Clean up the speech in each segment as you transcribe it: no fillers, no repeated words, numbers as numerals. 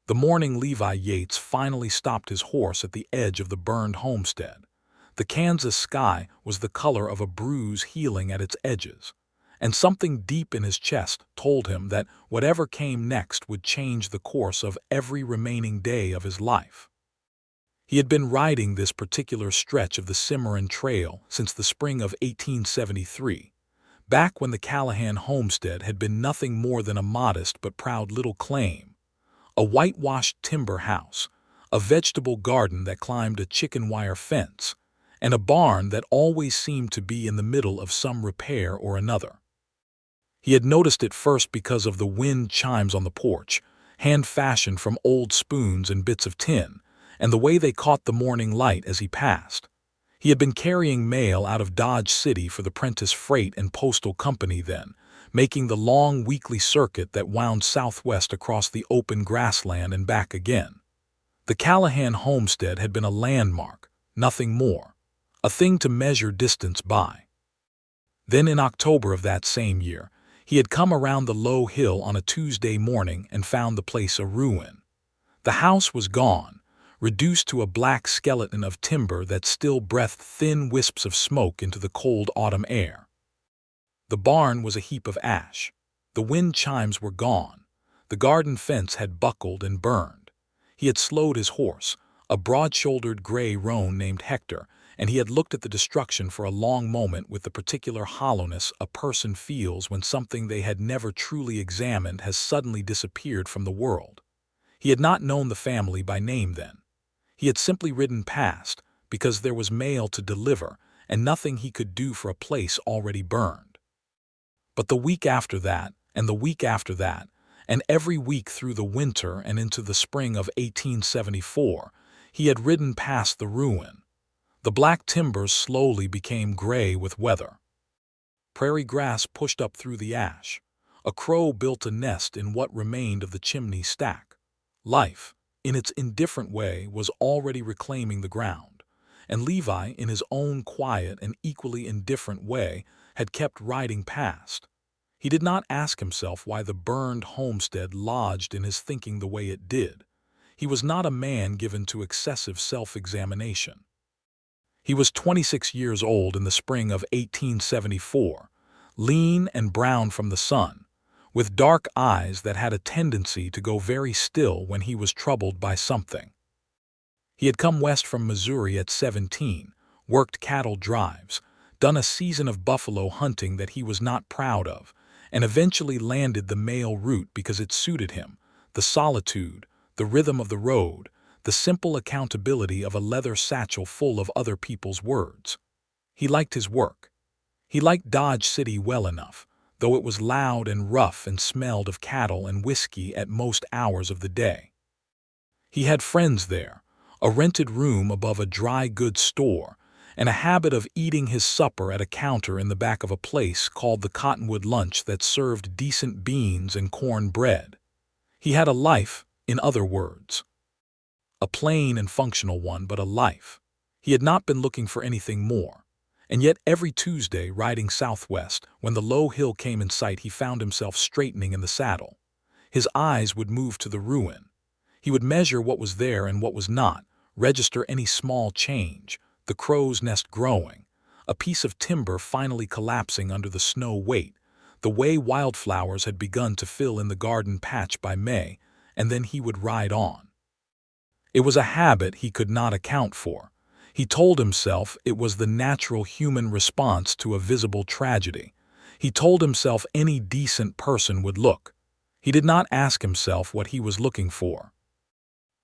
The morning Levi Yates finally stopped his horse at the edge of the burned homestead. The Kansas sky was the color of a bruise healing at its edges, and something deep in his chest told him that whatever came next would change the course of every remaining day of his life. He had been riding this particular stretch of the Cimarron Trail since the spring of 1873, back when the Callahan homestead had been nothing more than a modest but proud little claim. A whitewashed timber house, a vegetable garden that climbed a chicken wire fence, and a barn that always seemed to be in the middle of some repair or another. He had noticed it first because of the wind chimes on the porch, hand-fashioned from old spoons and bits of tin, and the way they caught the morning light as he passed. He had been carrying mail out of Dodge City for the Prentice Freight and Postal Company then, making the long weekly circuit that wound southwest across the open grassland and back again. The Callahan homestead had been a landmark, nothing more, a thing to measure distance by. Then in October of that same year, he had come around the low hill on a Tuesday morning and found the place a ruin. The house was gone, reduced to a black skeleton of timber that still breathed thin wisps of smoke into the cold autumn air. The barn was a heap of ash. The wind chimes were gone. The garden fence had buckled and burned. He had slowed his horse, a broad-shouldered gray roan named Hector, and he had looked at the destruction for a long moment with the particular hollowness a person feels when something they had never truly examined has suddenly disappeared from the world. He had not known the family by name then. He had simply ridden past because there was mail to deliver and nothing he could do for a place already burned. But the week after that, and the week after that, and every week through the winter and into the spring of 1874, he had ridden past the ruin. The black timbers slowly became gray with weather. Prairie grass pushed up through the ash. A crow built a nest in what remained of the chimney stack. Life, in its indifferent way, was already reclaiming the ground, and Levi, in his own quiet and equally indifferent way, had kept riding past. He did not ask himself why the burned homestead lodged in his thinking the way it did. He was not a man given to excessive self-examination. He was 26 years old in the spring of 1874, lean and brown from the sun, with dark eyes that had a tendency to go very still when he was troubled by something. He had come west from Missouri at 17, worked cattle drives, done a season of buffalo hunting that he was not proud of, and eventually landed the mail route because it suited him, the solitude, the rhythm of the road, the simple accountability of a leather satchel full of other people's words. He liked his work. He liked Dodge City well enough, though it was loud and rough and smelled of cattle and whiskey at most hours of the day. He had friends there, a rented room above a dry goods store, and a habit of eating his supper at a counter in the back of a place called the Cottonwood Lunch that served decent beans and corn bread. He had a life, in other words. A plain and functional one, but a life. He had not been looking for anything more. And yet every Tuesday, riding southwest, when the low hill came in sight, he found himself straightening in the saddle. His eyes would move to the ruin. He would measure what was there and what was not, register any small change, the crow's nest growing, a piece of timber finally collapsing under the snow weight, the way wildflowers had begun to fill in the garden patch by May, and then he would ride on. It was a habit he could not account for. He told himself it was the natural human response to a visible tragedy. He told himself any decent person would look. He did not ask himself what he was looking for.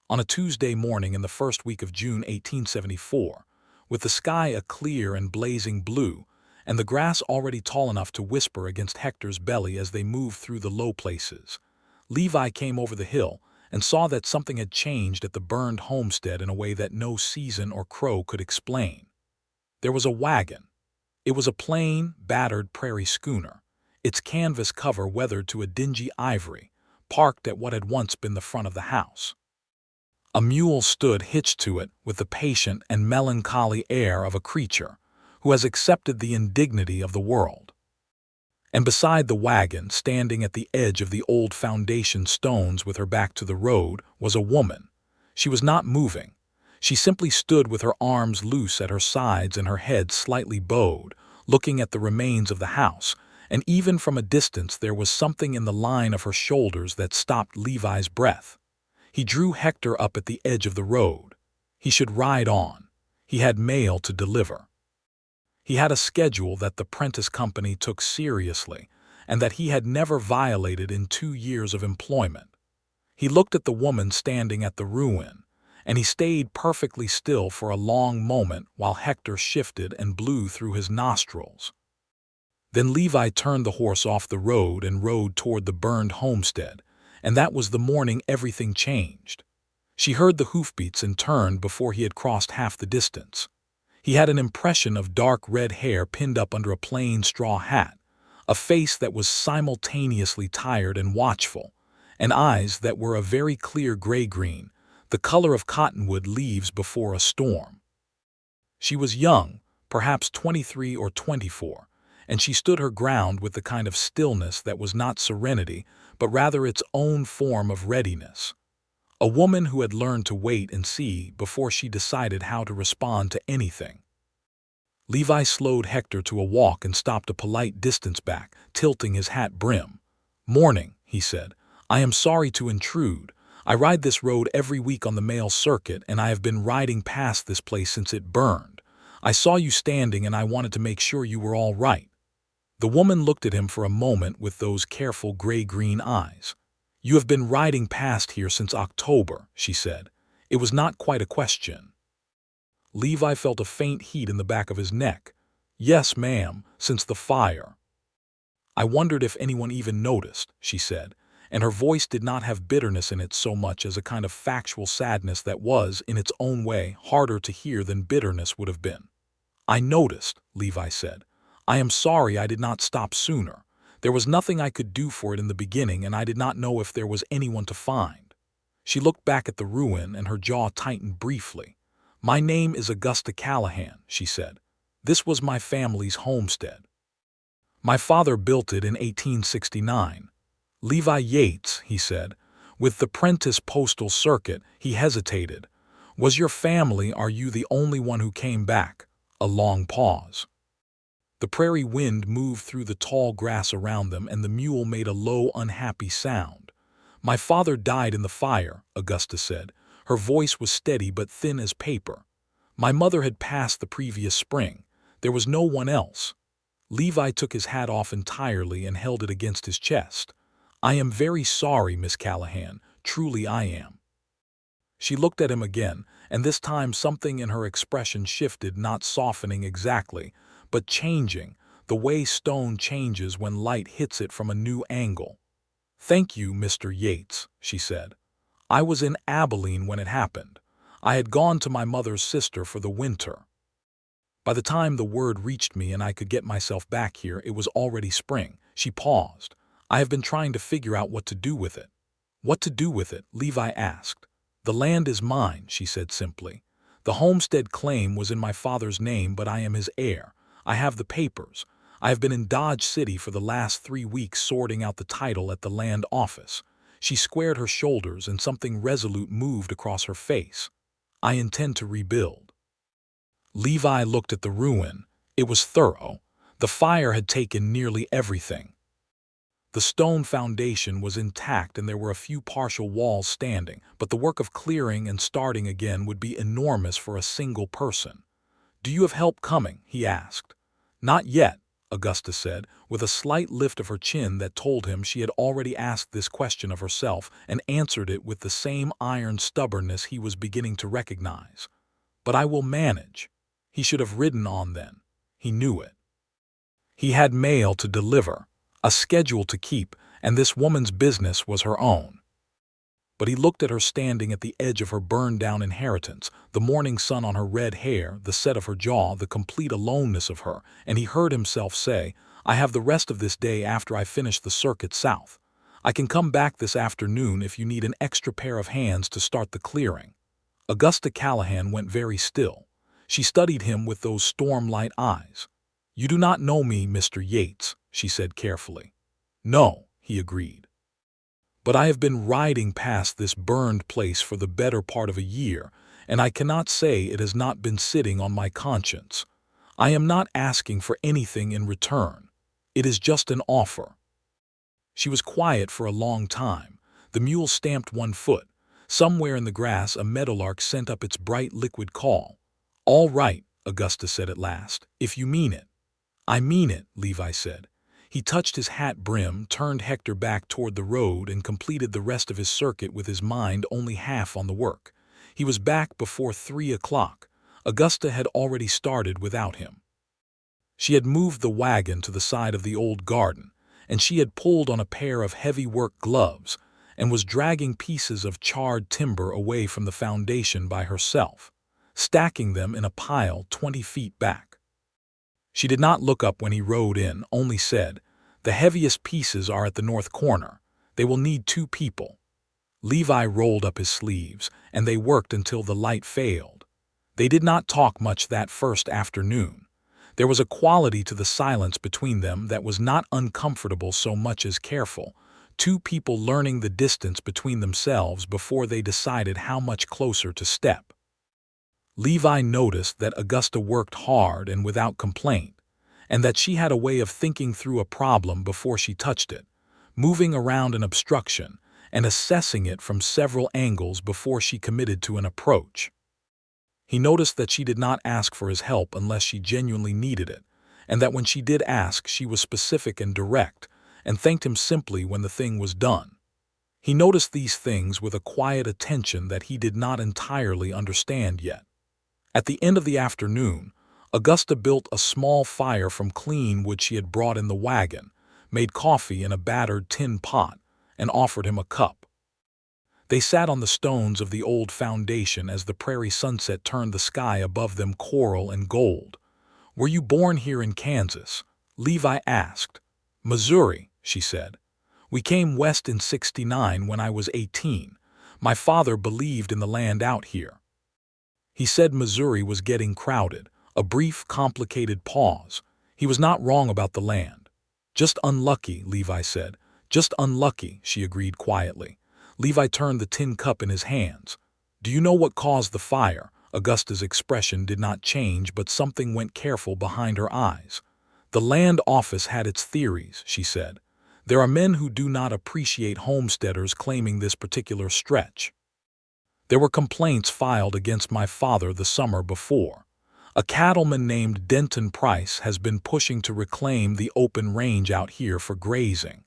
On a Tuesday morning in the first week of June 1874, with the sky a clear and blazing blue, and the grass already tall enough to whisper against Hector's belly as they moved through the low places, Levi came over the hill and saw that something had changed at the burned homestead in a way that no season or crow could explain. There was a wagon. It was a plain, battered prairie schooner, its canvas cover weathered to a dingy ivory, parked at what had once been the front of the house. A mule stood hitched to it with the patient and melancholy air of a creature who has accepted the indignity of the world. And beside the wagon, standing at the edge of the old foundation stones with her back to the road, was a woman. She was not moving. She simply stood with her arms loose at her sides and her head slightly bowed, looking at the remains of the house, and even from a distance there was something in the line of her shoulders that stopped Levi's breath. He drew Hector up at the edge of the road. He should ride on. He had mail to deliver. He had a schedule that the Prentice Company took seriously and that he had never violated in 2 years of employment. He looked at the woman standing at the ruin, and he stayed perfectly still for a long moment while Hector shifted and blew through his nostrils. Then Levi turned the horse off the road and rode toward the burned homestead, and that was the morning everything changed. She heard the hoofbeats and turned before he had crossed half the distance. He had an impression of dark red hair pinned up under a plain straw hat, a face that was simultaneously tired and watchful, and eyes that were a very clear gray-green, the color of cottonwood leaves before a storm. She was young, perhaps 23 or 24, and she stood her ground with the kind of stillness that was not serenity, but rather its own form of readiness. A woman who had learned to wait and see before she decided how to respond to anything. Levi slowed Hector to a walk and stopped a polite distance back, tilting his hat brim. "Morning," he said. "I am sorry to intrude. I ride this road every week on the mail circuit, and I have been riding past this place since it burned. I saw you standing and I wanted to make sure you were all right." The woman looked at him for a moment with those careful gray-green eyes. "You have been riding past here since October," she said. It was not quite a question. Levi felt a faint heat in the back of his neck. "Yes, ma'am, since the fire." "I wondered if anyone even noticed," she said, and her voice did not have bitterness in it so much as a kind of factual sadness that was, in its own way, harder to hear than bitterness would have been. "I noticed," Levi said. "I am sorry I did not stop sooner. There was nothing I could do for it in the beginning, and I did not know if there was anyone to find." She looked back at the ruin, and her jaw tightened briefly. "My name is Augusta Callahan," she said. "This was my family's homestead. My father built it in 1869. Levi Yates," he said. "With the Prentice Postal Circuit," he hesitated. "Was your family, are you the only one who came back?" A long pause. The prairie wind moved through the tall grass around them, and the mule made a low, unhappy sound. "My father died in the fire," Augusta said. Her voice was steady but thin as paper. "My mother had passed the previous spring. There was no one else." Levi took his hat off entirely and held it against his chest. "I am very sorry, Miss Callahan. Truly I am." She looked at him again, and this time something in her expression shifted, not softening exactly, but changing, the way stone changes when light hits it from a new angle. "Thank you, Mr. Yates," she said. "I was in Abilene when it happened. I had gone to my mother's sister for the winter. By the time the word reached me and I could get myself back here, it was already spring." She paused. "I have been trying to figure out what to do with it." "What to do with it?" Levi asked. "The land is mine," she said simply. "The homestead claim was in my father's name, but I am his heir. I have the papers. I have been in Dodge City for the last 3 weeks sorting out the title at the land office." She squared her shoulders and something resolute moved across her face. "I intend to rebuild." Levi looked at the ruin. It was thorough. The fire had taken nearly everything. The stone foundation was intact and there were a few partial walls standing, but the work of clearing and starting again would be enormous for a single person. "Do you have help coming?" he asked. "Not yet," Augusta said, with a slight lift of her chin that told him she had already asked this question of herself and answered it with the same iron stubbornness he was beginning to recognize. "But I will manage." He should have ridden on then. He knew it. He had mail to deliver, a schedule to keep, and this woman's business was her own. But he looked at her standing at the edge of her burned-down inheritance, the morning sun on her red hair, the set of her jaw, the complete aloneness of her, and he heard himself say, "I have the rest of this day after I finish the circuit south. I can come back this afternoon if you need an extra pair of hands to start the clearing." Augusta Callahan went very still. She studied him with those storm-light eyes. "You do not know me, Mr. Yates," she said carefully. "No," he agreed. "But I have been riding past this burned place for the better part of a year, and I cannot say it has not been sitting on my conscience. I am not asking for anything in return. It is just an offer." She was quiet for a long time. The mule stamped one foot. Somewhere in the grass a meadowlark sent up its bright liquid call. "All right," Augusta said at last, "if you mean it." "I mean it," Levi said. He touched his hat brim, turned Hector back toward the road, and completed the rest of his circuit with his mind only half on the work. He was back before 3 o'clock. Augusta had already started without him. She had moved the wagon to the side of the old garden, and she had pulled on a pair of heavy work gloves and was dragging pieces of charred timber away from the foundation by herself, stacking them in a pile 20 feet back. She did not look up when he rode in, only said, "The heaviest pieces are at the north corner. They will need 2 people." Levi rolled up his sleeves, and they worked until the light failed. They did not talk much that first afternoon. There was a quality to the silence between them that was not uncomfortable so much as careful, 2 people learning the distance between themselves before they decided how much closer to step. Levi noticed that Augusta worked hard and without complaint, and that she had a way of thinking through a problem before she touched it, moving around an obstruction and assessing it from several angles before she committed to an approach. He noticed that she did not ask for his help unless she genuinely needed it, and that when she did ask, she was specific and direct, and thanked him simply when the thing was done. He noticed these things with a quiet attention that he did not entirely understand yet. At the end of the afternoon, Augusta built a small fire from clean wood she had brought in the wagon, made coffee in a battered tin pot, and offered him a cup. They sat on the stones of the old foundation as the prairie sunset turned the sky above them coral and gold. "Were you born here in Kansas?" Levi asked. "Missouri," she said. "We came west in '69 when I was 18. My father believed in the land out here." He said Missouri was getting crowded. A brief, complicated pause. He was not wrong about the land. "Just unlucky," Levi said. "Just unlucky," she agreed quietly. Levi turned the tin cup in his hands. "Do you know what caused the fire?" Augusta's expression did not change, but something went careful behind her eyes. "The land office had its theories," she said. "There are men who do not appreciate homesteaders claiming this particular stretch. There were complaints filed against my father the summer before. A cattleman named Denton Price has been pushing to reclaim the open range out here for grazing.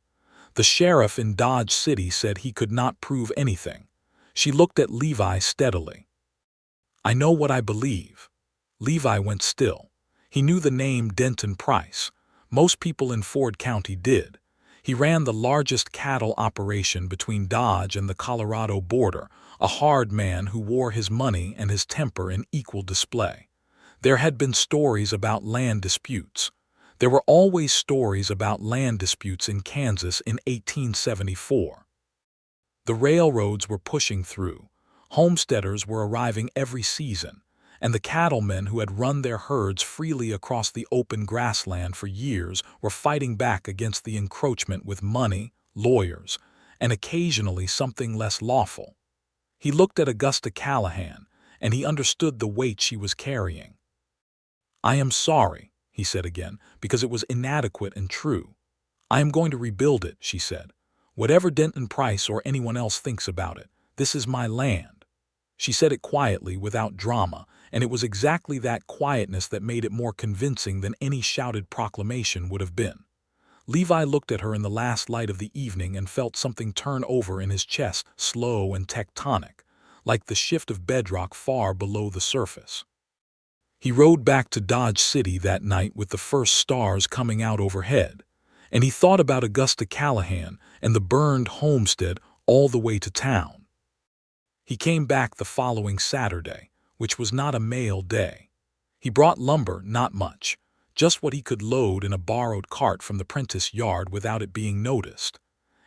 The sheriff in Dodge City said he could not prove anything." She looked at Levi steadily. "I know what I believe." Levi went still. He knew the name Denton Price. Most people in Ford County did. He ran the largest cattle operation between Dodge and the Colorado border, a hard man who wore his money and his temper in equal display. There had been stories about land disputes. There were always stories about land disputes in Kansas in 1874. The railroads were pushing through. Homesteaders were arriving every season, and the cattlemen who had run their herds freely across the open grassland for years were fighting back against the encroachment with money, lawyers, and occasionally something less lawful. He looked at Augusta Callahan, and he understood the weight she was carrying. "I am sorry," he said again, because it was inadequate and true. "I am going to rebuild it," she said. "Whatever Denton Price or anyone else thinks about it, this is my land." She said it quietly, without drama, and it was exactly that quietness that made it more convincing than any shouted proclamation would have been. Levi looked at her in the last light of the evening and felt something turn over in his chest, slow and tectonic, like the shift of bedrock far below the surface. He rode back to Dodge City that night with the first stars coming out overhead, and he thought about Augusta Callahan and the burned homestead all the way to town. He came back the following Saturday, which was not a mail day. He brought lumber, not much, just what he could load in a borrowed cart from the Prentice yard without it being noticed,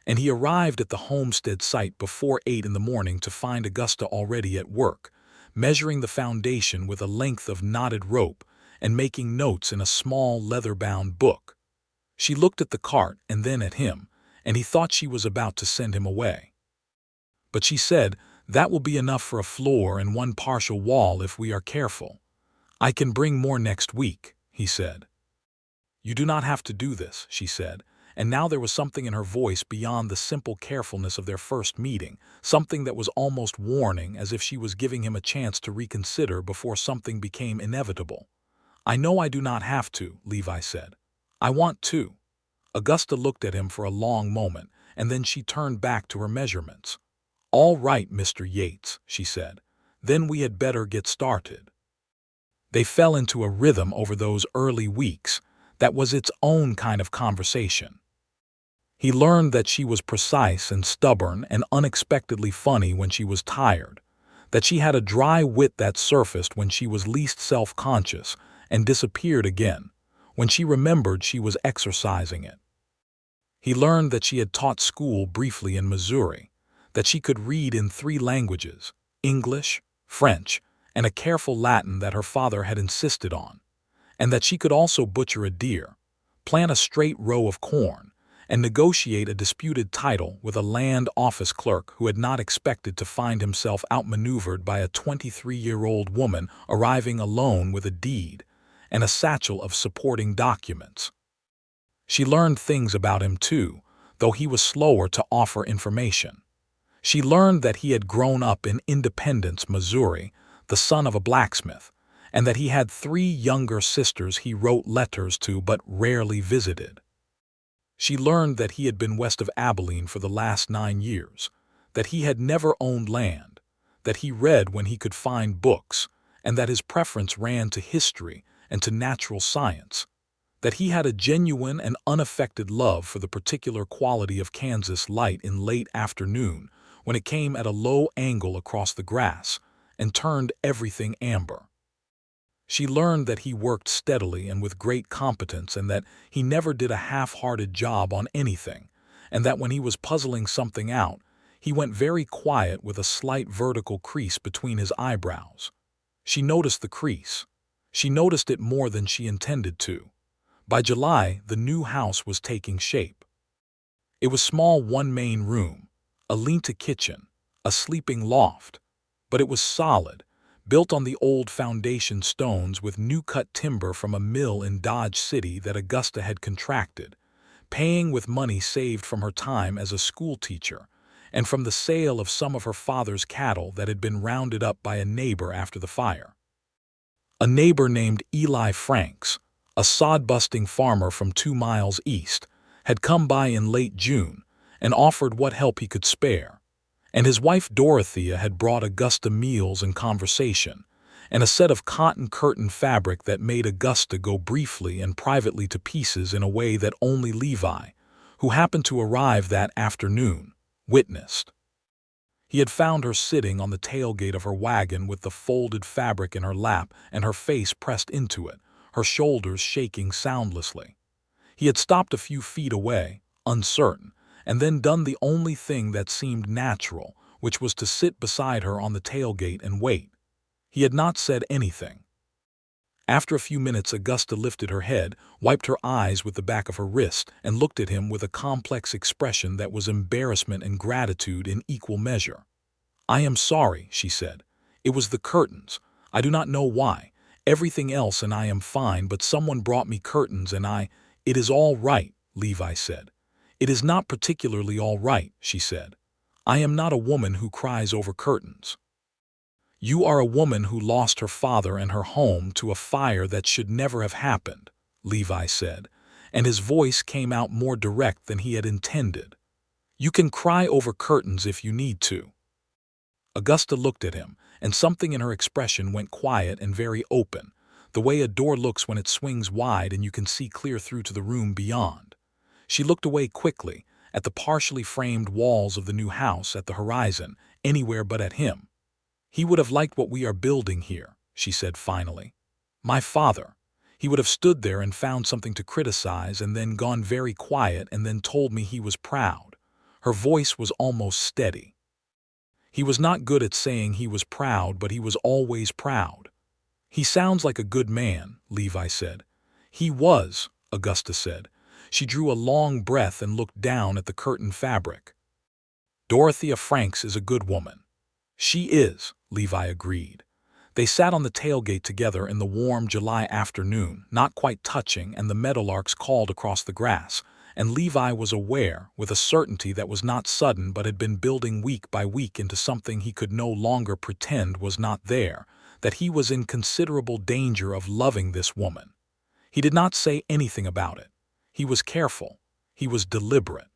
and he arrived at the homestead site before 8 in the morning to find Augusta already at work, measuring the foundation with a length of knotted rope and making notes in a small leather-bound book. She looked at the cart and then at him, and he thought she was about to send him away. But she said, "That will be enough for a floor and one partial wall if we are careful. I can bring more next week," he said. "You do not have to do this," she said, and now there was something in her voice beyond the simple carefulness of their first meeting, something that was almost warning, as if she was giving him a chance to reconsider before something became inevitable. "I know I do not have to," Levi said. "I want to." Augusta looked at him for a long moment, and then she turned back to her measurements. "All right, Mr. Yates," she said. "Then we had better get started." They fell into a rhythm over those early weeks that was its own kind of conversation. He learned that she was precise and stubborn and unexpectedly funny when she was tired, that she had a dry wit that surfaced when she was least self-conscious and disappeared again when she remembered she was exercising it. He learned that she had taught school briefly in Missouri, that she could read in 3 languages, English, French, and a careful Latin that her father had insisted on, and that she could also butcher a deer, plant a straight row of corn, and negotiate a disputed title with a land office clerk who had not expected to find himself outmaneuvered by a 23-year-old woman arriving alone with a deed and a satchel of supporting documents. She learned things about him too, though he was slower to offer information. She learned that he had grown up in Independence, Missouri, the son of a blacksmith, and that he had 3 younger sisters he wrote letters to but rarely visited. She learned that he had been west of Abilene for the last 9 years, that he had never owned land, that he read when he could find books, and that his preference ran to history and to natural science, that he had a genuine and unaffected love for the particular quality of Kansas light in late afternoon when it came at a low angle across the grass and turned everything amber. She learned that he worked steadily and with great competence, and that he never did a half-hearted job on anything, and that when he was puzzling something out, he went very quiet with a slight vertical crease between his eyebrows. She noticed the crease. She noticed it more than she intended to. By July, the new house was taking shape. It was small, 1 main room, a lean-to kitchen, a sleeping loft, but it was solid, built on the old foundation stones with new-cut timber from a mill in Dodge City that Augusta had contracted, paying with money saved from her time as a schoolteacher and from the sale of some of her father's cattle that had been rounded up by a neighbor after the fire. A neighbor named Eli Franks, a sod-busting farmer from 2 miles east, had come by in late June and offered what help he could spare, and his wife Dorothea had brought Augusta meals and conversation, and a set of cotton curtain fabric that made Augusta go briefly and privately to pieces in a way that only Levi, who happened to arrive that afternoon, witnessed. He had found her sitting on the tailgate of her wagon with the folded fabric in her lap and her face pressed into it, her shoulders shaking soundlessly. He had stopped a few feet away, uncertain, and then done the only thing that seemed natural, which was to sit beside her on the tailgate and wait. He had not said anything. After a few minutes, Augusta lifted her head, wiped her eyes with the back of her wrist, and looked at him with a complex expression that was embarrassment and gratitude in equal measure. "I am sorry," she said. "It was the curtains. I do not know why. Everything else and I am fine, but someone brought me curtains and I—" "It is all right," Levi said. "It is not particularly all right," she said. "I am not a woman who cries over curtains." "You are a woman who lost her father and her home to a fire that should never have happened," Levi said, and his voice came out more direct than he had intended. "You can cry over curtains if you need to." Augusta looked at him, and something in her expression went quiet and very open, the way a door looks when it swings wide and you can see clear through to the room beyond. She looked away quickly, at the partially framed walls of the new house, at the horizon, anywhere but at him. "He would have liked what we are building here," she said finally. "My father. He would have stood there and found something to criticize and then gone very quiet and then told me he was proud." Her voice was almost steady. "He was not good at saying he was proud, but he was always proud." "He sounds like a good man," Levi said. "He was," Augusta said. She drew a long breath and looked down at the curtain fabric. "Dorothea Franks is a good woman." "She is," Levi agreed. They sat on the tailgate together in the warm July afternoon, not quite touching, and the meadowlarks called across the grass, and Levi was aware, with a certainty that was not sudden but had been building week by week into something he could no longer pretend was not there, that he was in considerable danger of loving this woman. He did not say anything about it. He was careful. He was deliberate.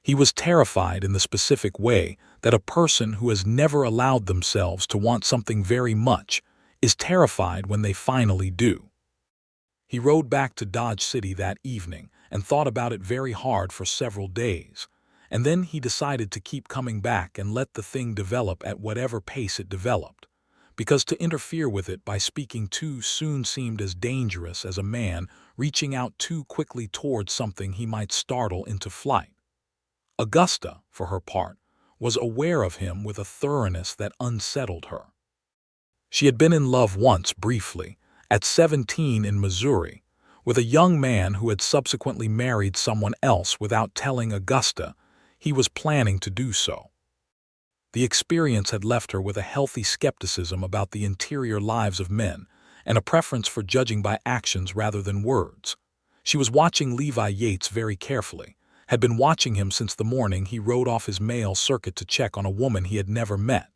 He was terrified in the specific way that a person who has never allowed themselves to want something very much is terrified when they finally do. He rode back to Dodge City that evening and thought about it very hard for several days, and then he decided to keep coming back and let the thing develop at whatever pace it developed, because to interfere with it by speaking too soon seemed as dangerous as a man reaching out too quickly towards something he might startle into flight. Augusta, for her part, was aware of him with a thoroughness that unsettled her. She had been in love once briefly, at 17 in Missouri, with a young man who had subsequently married someone else without telling Augusta he was planning to do so. The experience had left her with a healthy skepticism about the interior lives of men and a preference for judging by actions rather than words. She was watching Levi Yates very carefully, had been watching him since the morning he rode off his mail circuit to check on a woman he had never met.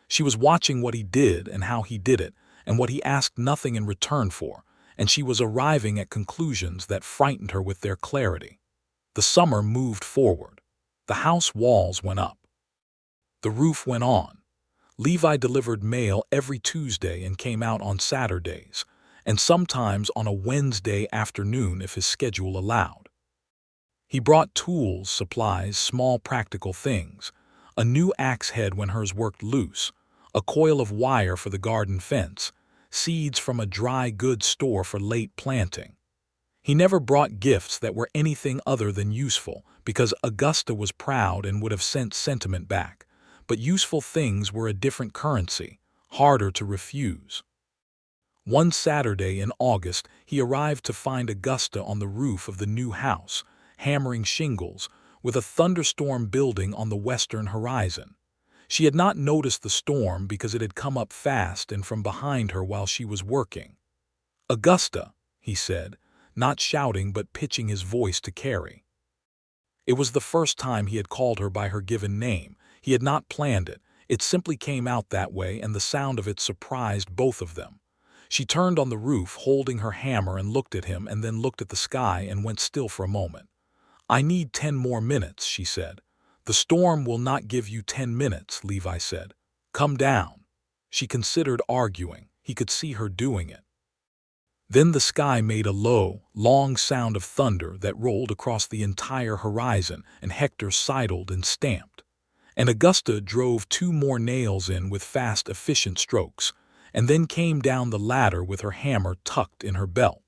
She was watching what he did and how he did it, and what he asked nothing in return for, and she was arriving at conclusions that frightened her with their clarity. The summer moved forward. The house walls went up. The roof went on. Levi delivered mail every Tuesday and came out on Saturdays, and sometimes on a Wednesday afternoon if his schedule allowed. He brought tools, supplies, small practical things, a new axe head when hers worked loose, a coil of wire for the garden fence, seeds from a dry goods store for late planting. He never brought gifts that were anything other than useful, because Augusta was proud and would have sent sentiment back, but useful things were a different currency, harder to refuse. One Saturday in August, he arrived to find Augusta on the roof of the new house, hammering shingles, with a thunderstorm building on the western horizon. She had not noticed the storm because it had come up fast and from behind her while she was working. "Augusta," he said, not shouting but pitching his voice to carry. It was the first time he had called her by her given name. He had not planned it. It simply came out that way, and the sound of it surprised both of them. She turned on the roof, holding her hammer, and looked at him and then looked at the sky and went still for a moment. "I need 10 more minutes," she said. "The storm will not give you 10 minutes," Levi said. "Come down." She considered arguing. He could see her doing it. Then the sky made a low, long sound of thunder that rolled across the entire horizon, and Hector sidled and stamped. And Augusta drove 2 more nails in with fast, efficient strokes, and then came down the ladder with her hammer tucked in her belt.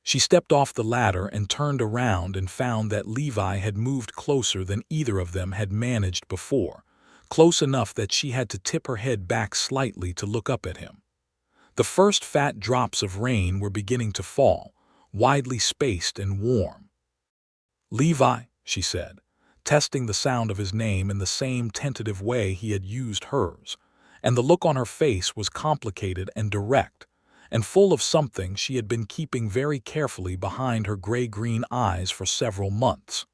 She stepped off the ladder and turned around and found that Levi had moved closer than either of them had managed before, close enough that she had to tip her head back slightly to look up at him. The first fat drops of rain were beginning to fall, widely spaced and warm. "Levi," she said, testing the sound of his name in the same tentative way he had used hers, and the look on her face was complicated and direct, and full of something she had been keeping very carefully behind her gray-green eyes for several months.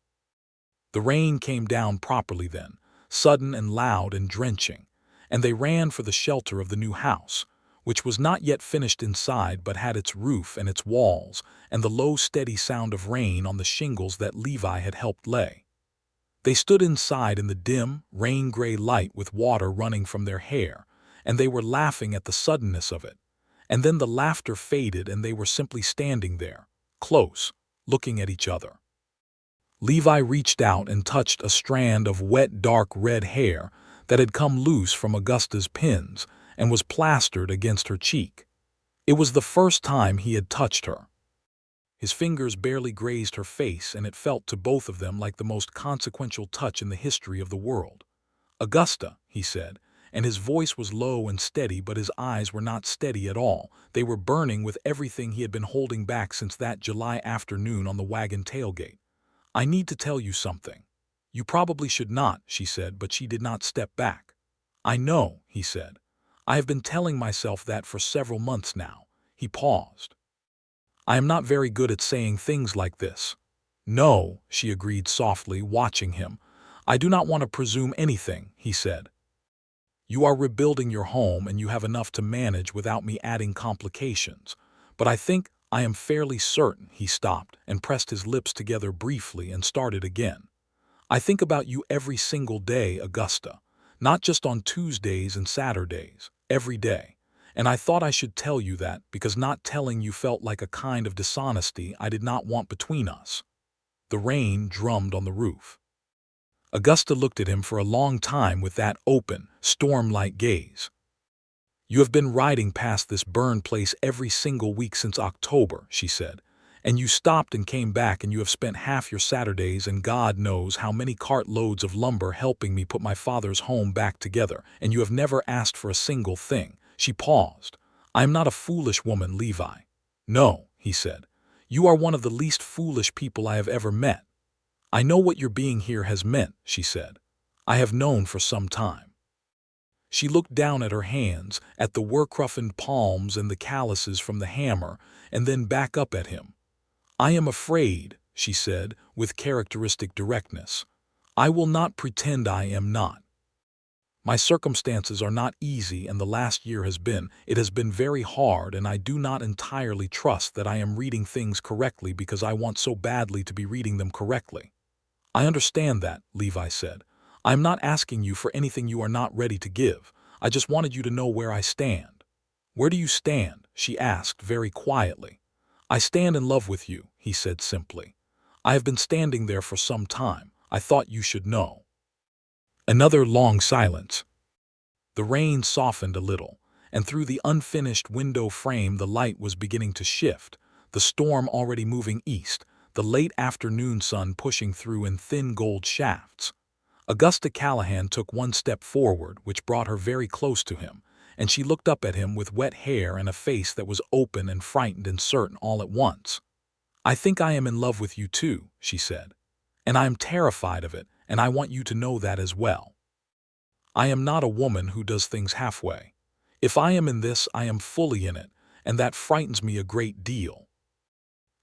The rain came down properly then, sudden and loud and drenching, and they ran for the shelter of the new house, which was not yet finished inside but had its roof and its walls, and the low steady sound of rain on the shingles that Levi had helped lay. They stood inside in the dim, rain-gray light with water running from their hair, and they were laughing at the suddenness of it. And then the laughter faded and they were simply standing there, close, looking at each other. Levi reached out and touched a strand of wet dark red hair that had come loose from Augusta's pins and was plastered against her cheek. It was the first time he had touched her. His fingers barely grazed her face, and it felt to both of them like the most consequential touch in the history of the world. "Augusta," he said, and his voice was low and steady, but his eyes were not steady at all. They were burning with everything he had been holding back since that July afternoon on the wagon tailgate. "I need to tell you something." "You probably should not," she said, but she did not step back. "I know," he said. "I have been telling myself that for several months now." He paused. "I am not very good at saying things like this." "No," she agreed softly, watching him. "I do not want to presume anything," he said. "You are rebuilding your home and you have enough to manage without me adding complications. But I am fairly certain," he stopped and pressed his lips together briefly and started again. "I think about you every single day, Augusta. Not just on Tuesdays and Saturdays, every day. And I thought I should tell you that because not telling you felt like a kind of dishonesty I did not want between us." The rain drummed on the roof. Augusta looked at him for a long time with that open, storm-like gaze. "You have been riding past this burned place every single week since October," she said. "And you stopped and came back, and you have spent half your Saturdays and God knows how many cartloads of lumber helping me put my father's home back together, and you have never asked for a single thing." She paused. "I am not a foolish woman, Levi." "No," he said. "You are one of the least foolish people I have ever met." "I know what your being here has meant," she said. "I have known for some time." She looked down at her hands, at the work-roughened palms and the calluses from the hammer, and then back up at him. "I am afraid," she said, with characteristic directness. "I will not pretend I am not. My circumstances are not easy, and the last year it has been very hard, and I do not entirely trust that I am reading things correctly because I want so badly to be reading them correctly." "I understand that," Levi said. "I am not asking you for anything you are not ready to give. I just wanted you to know where I stand." "Where do you stand?" she asked very quietly. "I stand in love with you," he said simply. "I have been standing there for some time. I thought you should know." Another long silence. The rain softened a little, and through the unfinished window frame the light was beginning to shift, the storm already moving east, the late afternoon sun pushing through in thin gold shafts. Augusta Callahan took one step forward, which brought her very close to him, and she looked up at him with wet hair and a face that was open and frightened and certain all at once. "I think I am in love with you too," she said. "And I am terrified of it, and I want you to know that as well. I am not a woman who does things halfway. If I am in this, I am fully in it, and that frightens me a great deal."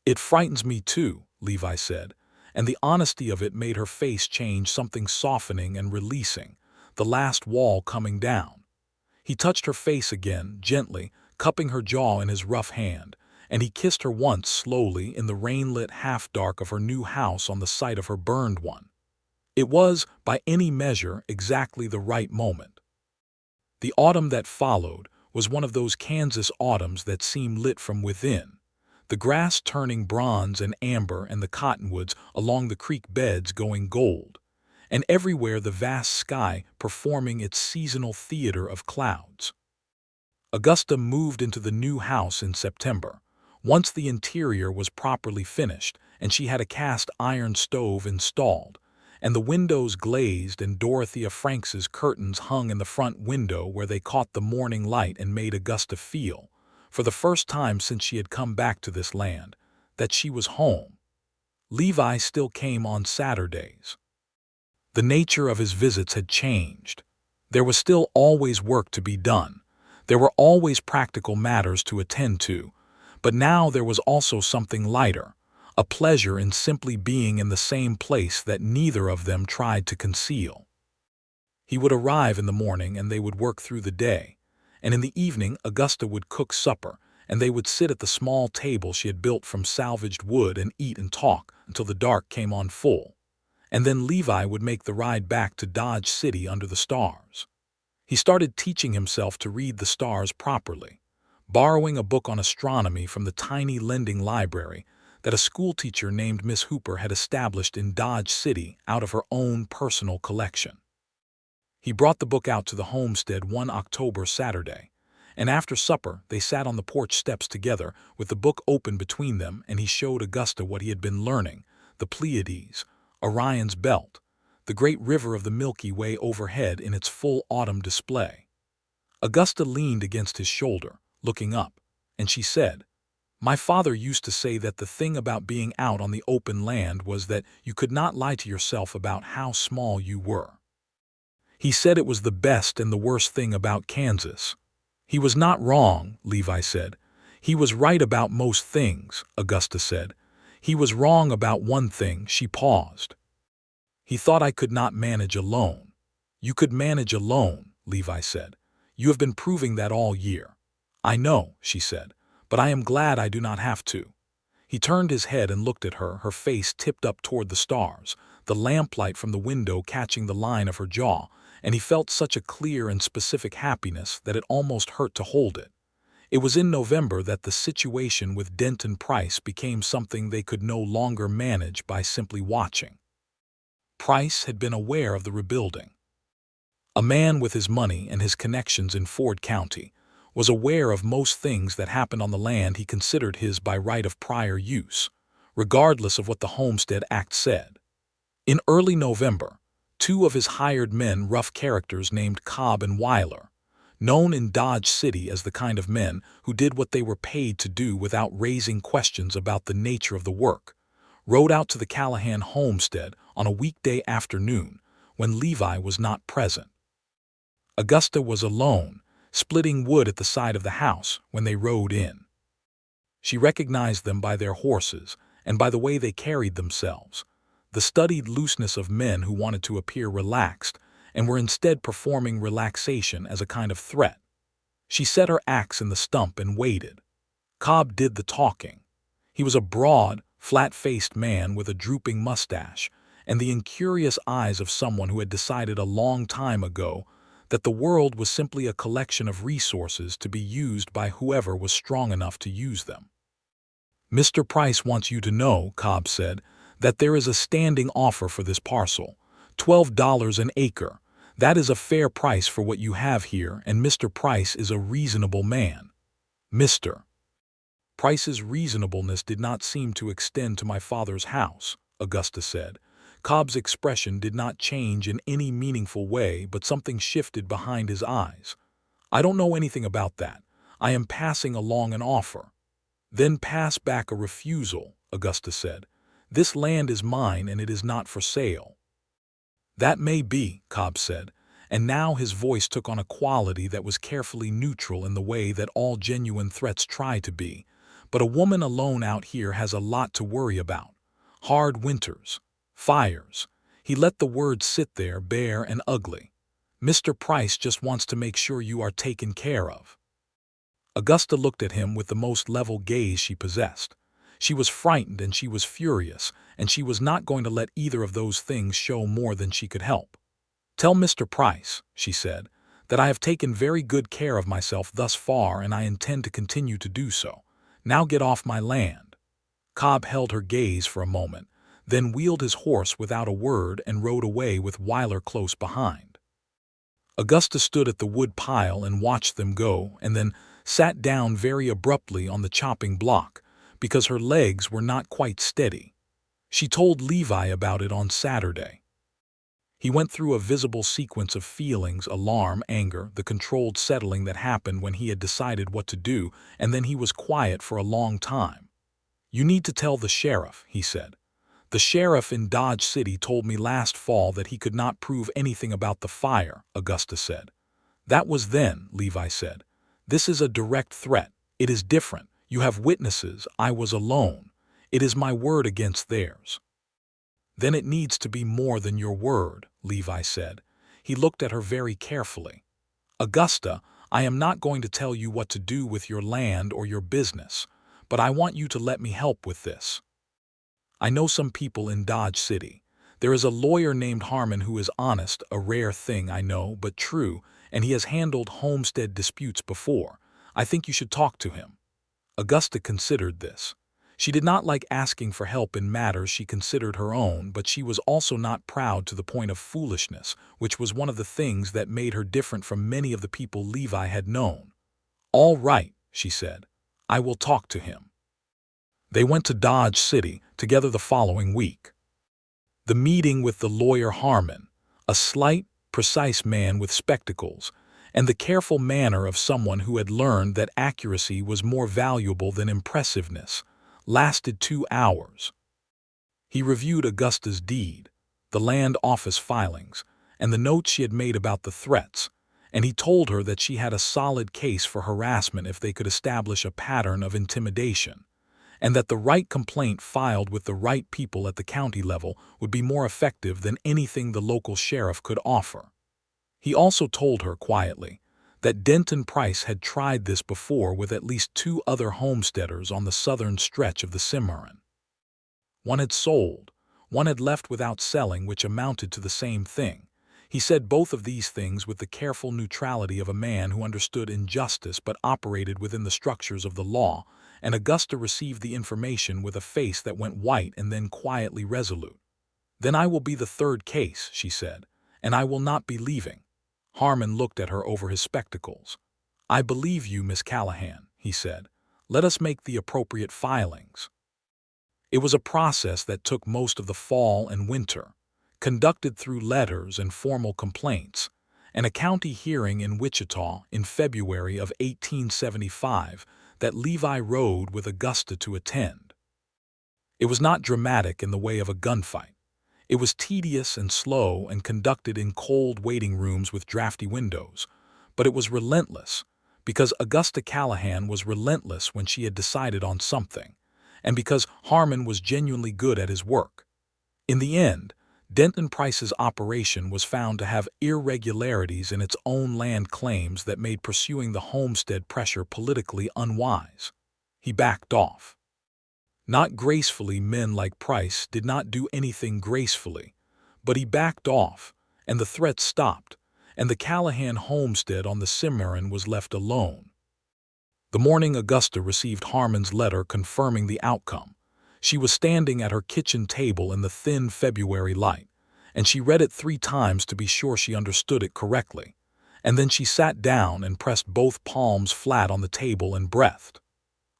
"It frightens me too," Levi said, and the honesty of it made her face change, something softening and releasing, the last wall coming down. He touched her face again, gently, cupping her jaw in his rough hand, and he kissed her once slowly in the rain-lit half-dark of her new house on the site of her burned one. It was, by any measure, exactly the right moment. The autumn that followed was one of those Kansas autumns that seem lit from within, the grass turning bronze and amber and the cottonwoods along the creek beds going gold, and everywhere the vast sky performing its seasonal theater of clouds. Augusta moved into the new house in September. Once the interior was properly finished, and she had a cast iron stove installed, and the windows glazed, and Dorothea Franks's curtains hung in the front window where they caught the morning light and made Augusta feel, for the first time since she had come back to this land, that she was home. Levi still came on Saturdays. The nature of his visits had changed. There was still always work to be done. There were always practical matters to attend to, but now there was also something lighter, a pleasure in simply being in the same place that neither of them tried to conceal. He would arrive in the morning and they would work through the day, and in the evening Augusta would cook supper, and they would sit at the small table she had built from salvaged wood and eat and talk until the dark came on full. And then Levi would make the ride back to Dodge City under the stars. He started teaching himself to read the stars properly, borrowing a book on astronomy from the tiny lending library that a schoolteacher named Miss Hooper had established in Dodge City out of her own personal collection. He brought the book out to the homestead one October Saturday, and after supper they sat on the porch steps together with the book open between them, and he showed Augusta what he had been learning: the Pleiades, Orion's belt, the great river of the Milky Way overhead in its full autumn display. Augusta leaned against his shoulder, looking up, and she said, "My father used to say that the thing about being out on the open land was that you could not lie to yourself about how small you were. He said it was the best and the worst thing about Kansas." "He was not wrong," Levi said. "He was right about most things," Augusta said. "He was wrong about one thing." She paused. "He thought I could not manage alone." "You could manage alone," Levi said. "You have been proving that all year." "I know," she said, "but I am glad I do not have to." He turned his head and looked at her, her face tipped up toward the stars, the lamplight from the window catching the line of her jaw, and he felt such a clear and specific happiness that it almost hurt to hold it. It was in November that the situation with Denton Price became something they could no longer manage by simply watching. Price had been aware of the rebuilding. A man with his money and his connections in Ford County was aware of most things that happened on the land he considered his by right of prior use, regardless of what the Homestead Act said. In early November, two of his hired men, rough characters named Cobb and Weiler, known in Dodge City as the kind of men who did what they were paid to do without raising questions about the nature of the work, rode out to the Callahan homestead on a weekday afternoon when Levi was not present. Augusta was alone, splitting wood at the side of the house when they rode in. She recognized them by their horses and by the way they carried themselves, the studied looseness of men who wanted to appear relaxed and were instead performing relaxation as a kind of threat. She set her axe in the stump and waited. Cobb did the talking. He was a broad, flat-faced man with a drooping mustache and the incurious eyes of someone who had decided a long time ago that the world was simply a collection of resources to be used by whoever was strong enough to use them. "Mr. Price wants you to know," Cobb said, "that there is a standing offer for this parcel, $12 an acre. That is a fair price for what you have here, and Mr. Price is a reasonable man." Mr. Price's reasonableness did not seem to extend to my father's house, Augusta said. Cobb's expression did not change in any meaningful way, but something shifted behind his eyes. "I don't know anything about that. I am passing along an offer." "Then pass back a refusal," Augusta said. "This land is mine and it is not for sale." "That may be," Cobb said, and now his voice took on a quality that was carefully neutral in the way that all genuine threats try to be. "But a woman alone out here has a lot to worry about. Hard winters. Fires." He let the words sit there bare and ugly. "Mr. Price just wants to make sure you are taken care of." Augusta looked at him with the most level gaze she possessed. She was frightened and she was furious, and she was not going to let either of those things show more than she could help. "Tell Mr. Price," she said, "that I have taken very good care of myself thus far and I intend to continue to do so. Now get off my land." Cobb held her gaze for a moment, then wheeled his horse without a word and rode away with Weiler close behind. Augusta stood at the wood pile and watched them go, and then sat down very abruptly on the chopping block, because her legs were not quite steady. She told Levi about it on Saturday. He went through a visible sequence of feelings, alarm, anger, the controlled settling that happened when he had decided what to do, and then he was quiet for a long time. "You need to tell the sheriff," he said. "The sheriff in Dodge City told me last fall that he could not prove anything about the fire," Augusta said. "That was then," Levi said. "This is a direct threat. It is different. You have witnesses. I was alone. It is my word against theirs." "Then it needs to be more than your word," Levi said. He looked at her very carefully. "Augusta, I am not going to tell you what to do with your land or your business, but I want you to let me help with this. I know some people in Dodge City. There is a lawyer named Harmon who is honest, a rare thing, I know, but true, and he has handled homestead disputes before. I think you should talk to him." Augusta considered this. She did not like asking for help in matters she considered her own, but she was also not proud to the point of foolishness, which was one of the things that made her different from many of the people Levi had known. "All right," she said. "I will talk to him." They went to Dodge City together the following week. The meeting with the lawyer Harmon, a slight, precise man with spectacles, and the careful manner of someone who had learned that accuracy was more valuable than impressiveness, lasted 2 hours. He reviewed Augusta's deed, the land office filings, and the notes she had made about the threats, and he told her that she had a solid case for harassment if they could establish a pattern of intimidation, and that the right complaint filed with the right people at the county level would be more effective than anything the local sheriff could offer. He also told her quietly that Denton Price had tried this before with at least 2 other homesteaders on the southern stretch of the Cimarron. One had sold, one had left without selling, which amounted to the same thing. He said both of these things with the careful neutrality of a man who understood injustice but operated within the structures of the law, and Augusta received the information with a face that went white and then quietly resolute. "Then I will be the third case," she said, "and I will not be leaving." Harmon looked at her over his spectacles. "I believe you, Miss Callahan," he said. "Let us make the appropriate filings." It was a process that took most of the fall and winter, conducted through letters and formal complaints, and a county hearing in Wichita in February of 1875 that Levi rode with Augusta to attend. It was not dramatic in the way of a gunfight. It was tedious and slow and conducted in cold waiting rooms with drafty windows, but it was relentless, because Augusta Callahan was relentless when she had decided on something, and because Harmon was genuinely good at his work. In the end, Denton Price's operation was found to have irregularities in its own land claims that made pursuing the Homestead pressure politically unwise. He backed off. Not gracefully, men like Price did not do anything gracefully, but he backed off, and the threats stopped, and the Callahan homestead on the Cimarron was left alone. The morning Augusta received Harmon's letter confirming the outcome, she was standing at her kitchen table in the thin February light, and she read it 3 times to be sure she understood it correctly, and then she sat down and pressed both palms flat on the table and breathed.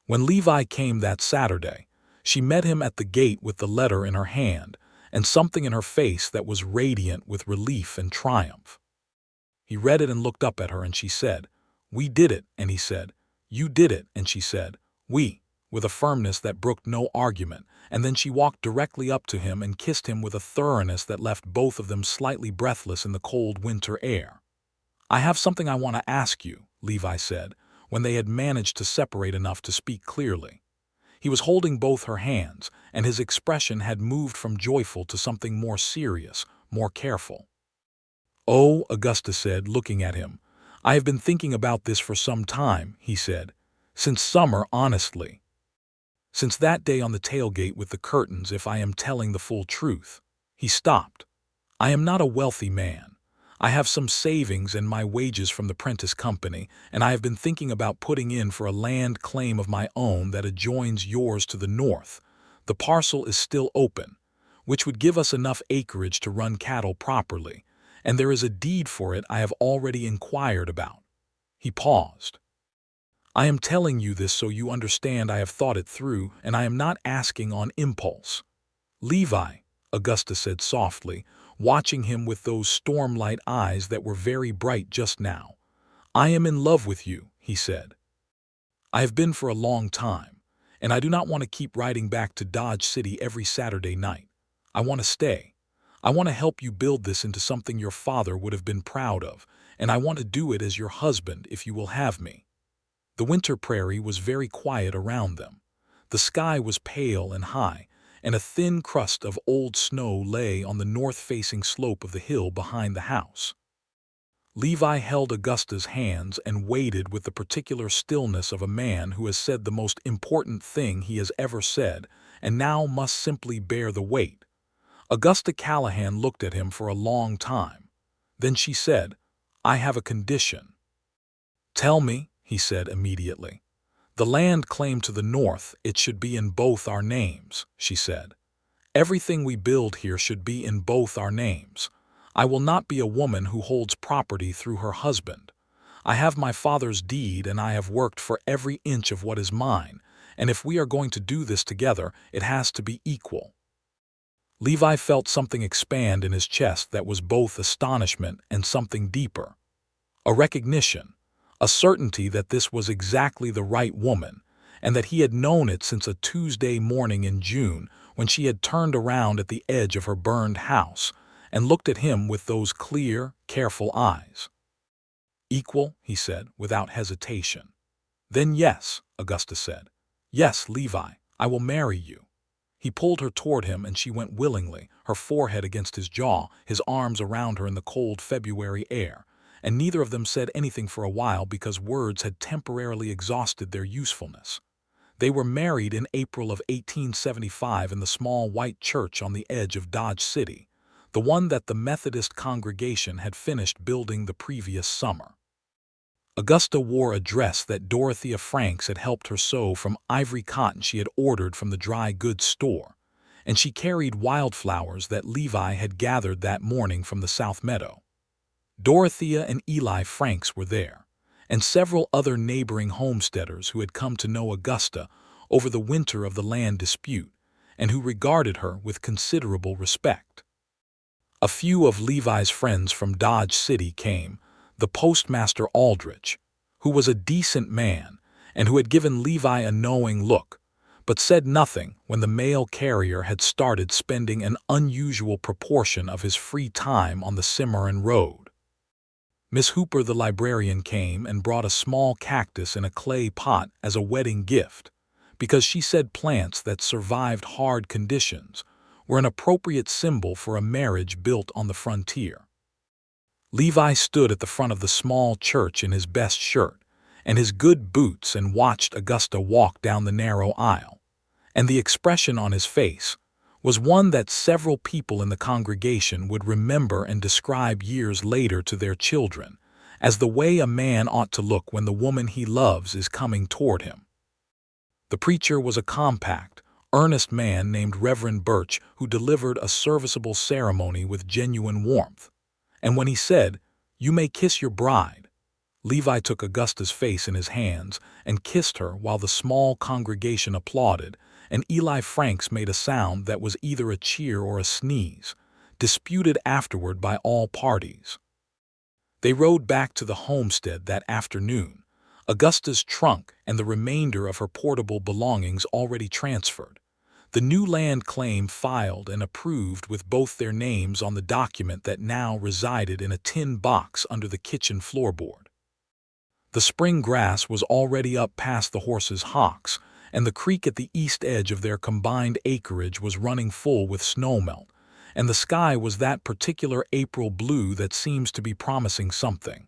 When Levi came that Saturday, she met him at the gate with the letter in her hand and something in her face that was radiant with relief and triumph. He read it and looked up at her, and she said, "We did it," and he said, "You did it," and she said, "We," with a firmness that brooked no argument, and then she walked directly up to him and kissed him with a thoroughness that left both of them slightly breathless in the cold winter air. "I have something I want to ask you," Levi said, when they had managed to separate enough to speak clearly. He was holding both her hands, and his expression had moved from joyful to something more serious, more careful. "Oh," Augusta said, looking at him, "I have been thinking about this for some time," he said. "Since summer, honestly. Since that day on the tailgate with the curtains, if I am telling the full truth." He stopped. "I am not a wealthy man. I have some savings and my wages from the Prentice Company, and I have been thinking about putting in for a land claim of my own that adjoins yours to the north. The parcel is still open, which would give us enough acreage to run cattle properly, and there is a deed for it I have already inquired about." He paused. "I am telling you this so you understand I have thought it through, and I am not asking on impulse." "Levi," Augusta said softly, watching him with those storm-light eyes that were very bright just now. "I am in love with you," he said. "I have been for a long time, and I do not want to keep riding back to Dodge City every Saturday night. I want to stay. I want to help you build this into something your father would have been proud of, and I want to do it as your husband if you will have me." The winter prairie was very quiet around them. The sky was pale and high, and a thin crust of old snow lay on the north-facing slope of the hill behind the house. Levi held Augusta's hands and waited with the particular stillness of a man who has said the most important thing he has ever said and now must simply bear the weight. Augusta Callahan looked at him for a long time. Then she said, "I have a condition." "Tell me," he said immediately. "The land claim to the north, it should be in both our names," she said. "Everything we build here should be in both our names. I will not be a woman who holds property through her husband. I have my father's deed, and I have worked for every inch of what is mine, and if we are going to do this together, it has to be equal." Levi felt something expand in his chest that was both astonishment and something deeper. A recognition, a certainty that this was exactly the right woman, and that he had known it since a Tuesday morning in June when she had turned around at the edge of her burned house and looked at him with those clear, careful eyes. "Equal," he said, without hesitation. "Then yes," Augusta said. "Yes, Levi, I will marry you." He pulled her toward him and she went willingly, her forehead against his jaw, his arms around her in the cold February air, and neither of them said anything for a while because words had temporarily exhausted their usefulness. They were married in April of 1875 in the small white church on the edge of Dodge City, the one that the Methodist congregation had finished building the previous summer. Augusta wore a dress that Dorothea Franks had helped her sew from ivory cotton she had ordered from the dry goods store, and she carried wildflowers that Levi had gathered that morning from the South Meadow. Dorothea and Eli Franks were there, and several other neighboring homesteaders who had come to know Augusta over the winter of the land dispute, and who regarded her with considerable respect. A few of Levi's friends from Dodge City came, the postmaster Aldrich, who was a decent man and who had given Levi a knowing look, but said nothing when the mail carrier had started spending an unusual proportion of his free time on the Cimarron Road. Miss Hooper the librarian came and brought a small cactus in a clay pot as a wedding gift, because she said plants that survived hard conditions were an appropriate symbol for a marriage built on the frontier. Levi stood at the front of the small church in his best shirt and his good boots and watched Augusta walk down the narrow aisle, and the expression on his face was one that several people in the congregation would remember and describe years later to their children as the way a man ought to look when the woman he loves is coming toward him. The preacher was a compact, earnest man named Reverend Birch who delivered a serviceable ceremony with genuine warmth. And when he said, "You may kiss your bride," Levi took Augusta's face in his hands and kissed her while the small congregation applauded, and Eli Franks made a sound that was either a cheer or a sneeze, disputed afterward by all parties. They rode back to the homestead that afternoon, Augusta's trunk and the remainder of her portable belongings already transferred, the new land claim filed and approved with both their names on the document that now resided in a tin box under the kitchen floorboard. The spring grass was already up past the horses' hocks, and the creek at the east edge of their combined acreage was running full with snowmelt, and the sky was that particular April blue that seems to be promising something.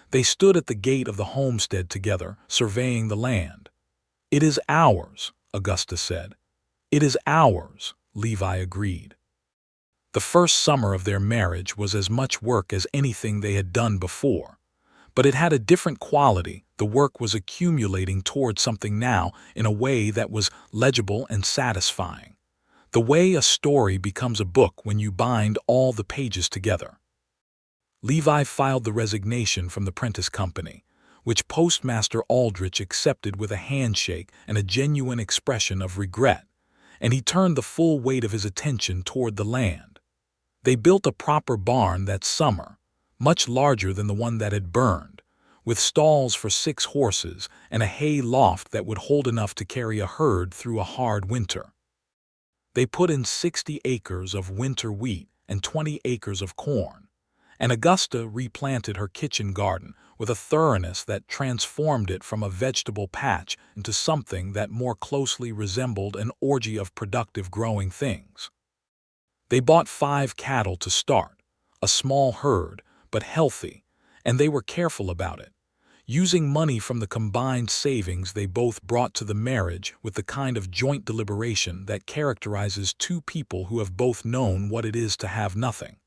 They stood at the gate of the homestead together, surveying the land. "It is ours," Augusta said. "It is ours," Levi agreed. The first summer of their marriage was as much work as anything they had done before, but it had a different quality. The work was accumulating toward something now in a way that was legible and satisfying, the way a story becomes a book when you bind all the pages together. Levi filed the resignation from the Prentice Company, which Postmaster Aldrich accepted with a handshake and a genuine expression of regret, and he turned the full weight of his attention toward the land. They built a proper barn that summer, much larger than the one that had burned, with stalls for 6 horses and a hay loft that would hold enough to carry a herd through a hard winter. They put in 60 acres of winter wheat and 20 acres of corn, and Augusta replanted her kitchen garden with a thoroughness that transformed it from a vegetable patch into something that more closely resembled an orgy of productive growing things. They bought 5 cattle to start, a small herd, but healthy, and they were careful about it, using money from the combined savings they both brought to the marriage with the kind of joint deliberation that characterizes two people who have both known what it is to have nothing.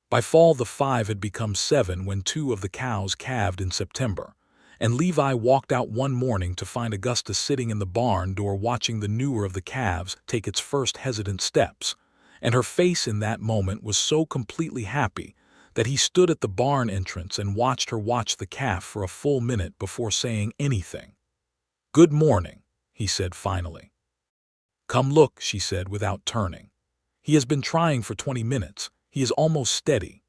By fall the 5 had become 7 when 2 of the cows calved in September, and Levi walked out one morning to find Augusta sitting in the barn door watching the newer of the calves take its first hesitant steps, and her face in that moment was so completely happy that he stood at the barn entrance and watched her watch the calf for a full minute before saying anything. "Good morning," he said finally. "Come look," she said without turning. He has been trying for 20 minutes. He is almost steady.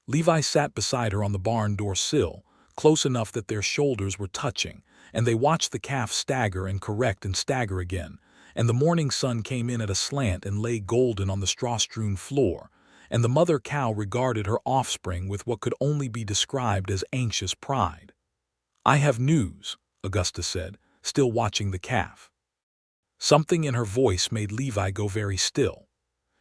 Levi sat beside her on the barn door sill, close enough that their shoulders were touching, and they watched the calf stagger and correct and stagger again, and the morning sun came in at a slant and lay golden on the straw-strewn floor, and the mother cow regarded her offspring with what could only be described as anxious pride. "I have news," Augusta said, still watching the calf. Something in her voice made Levi go very still.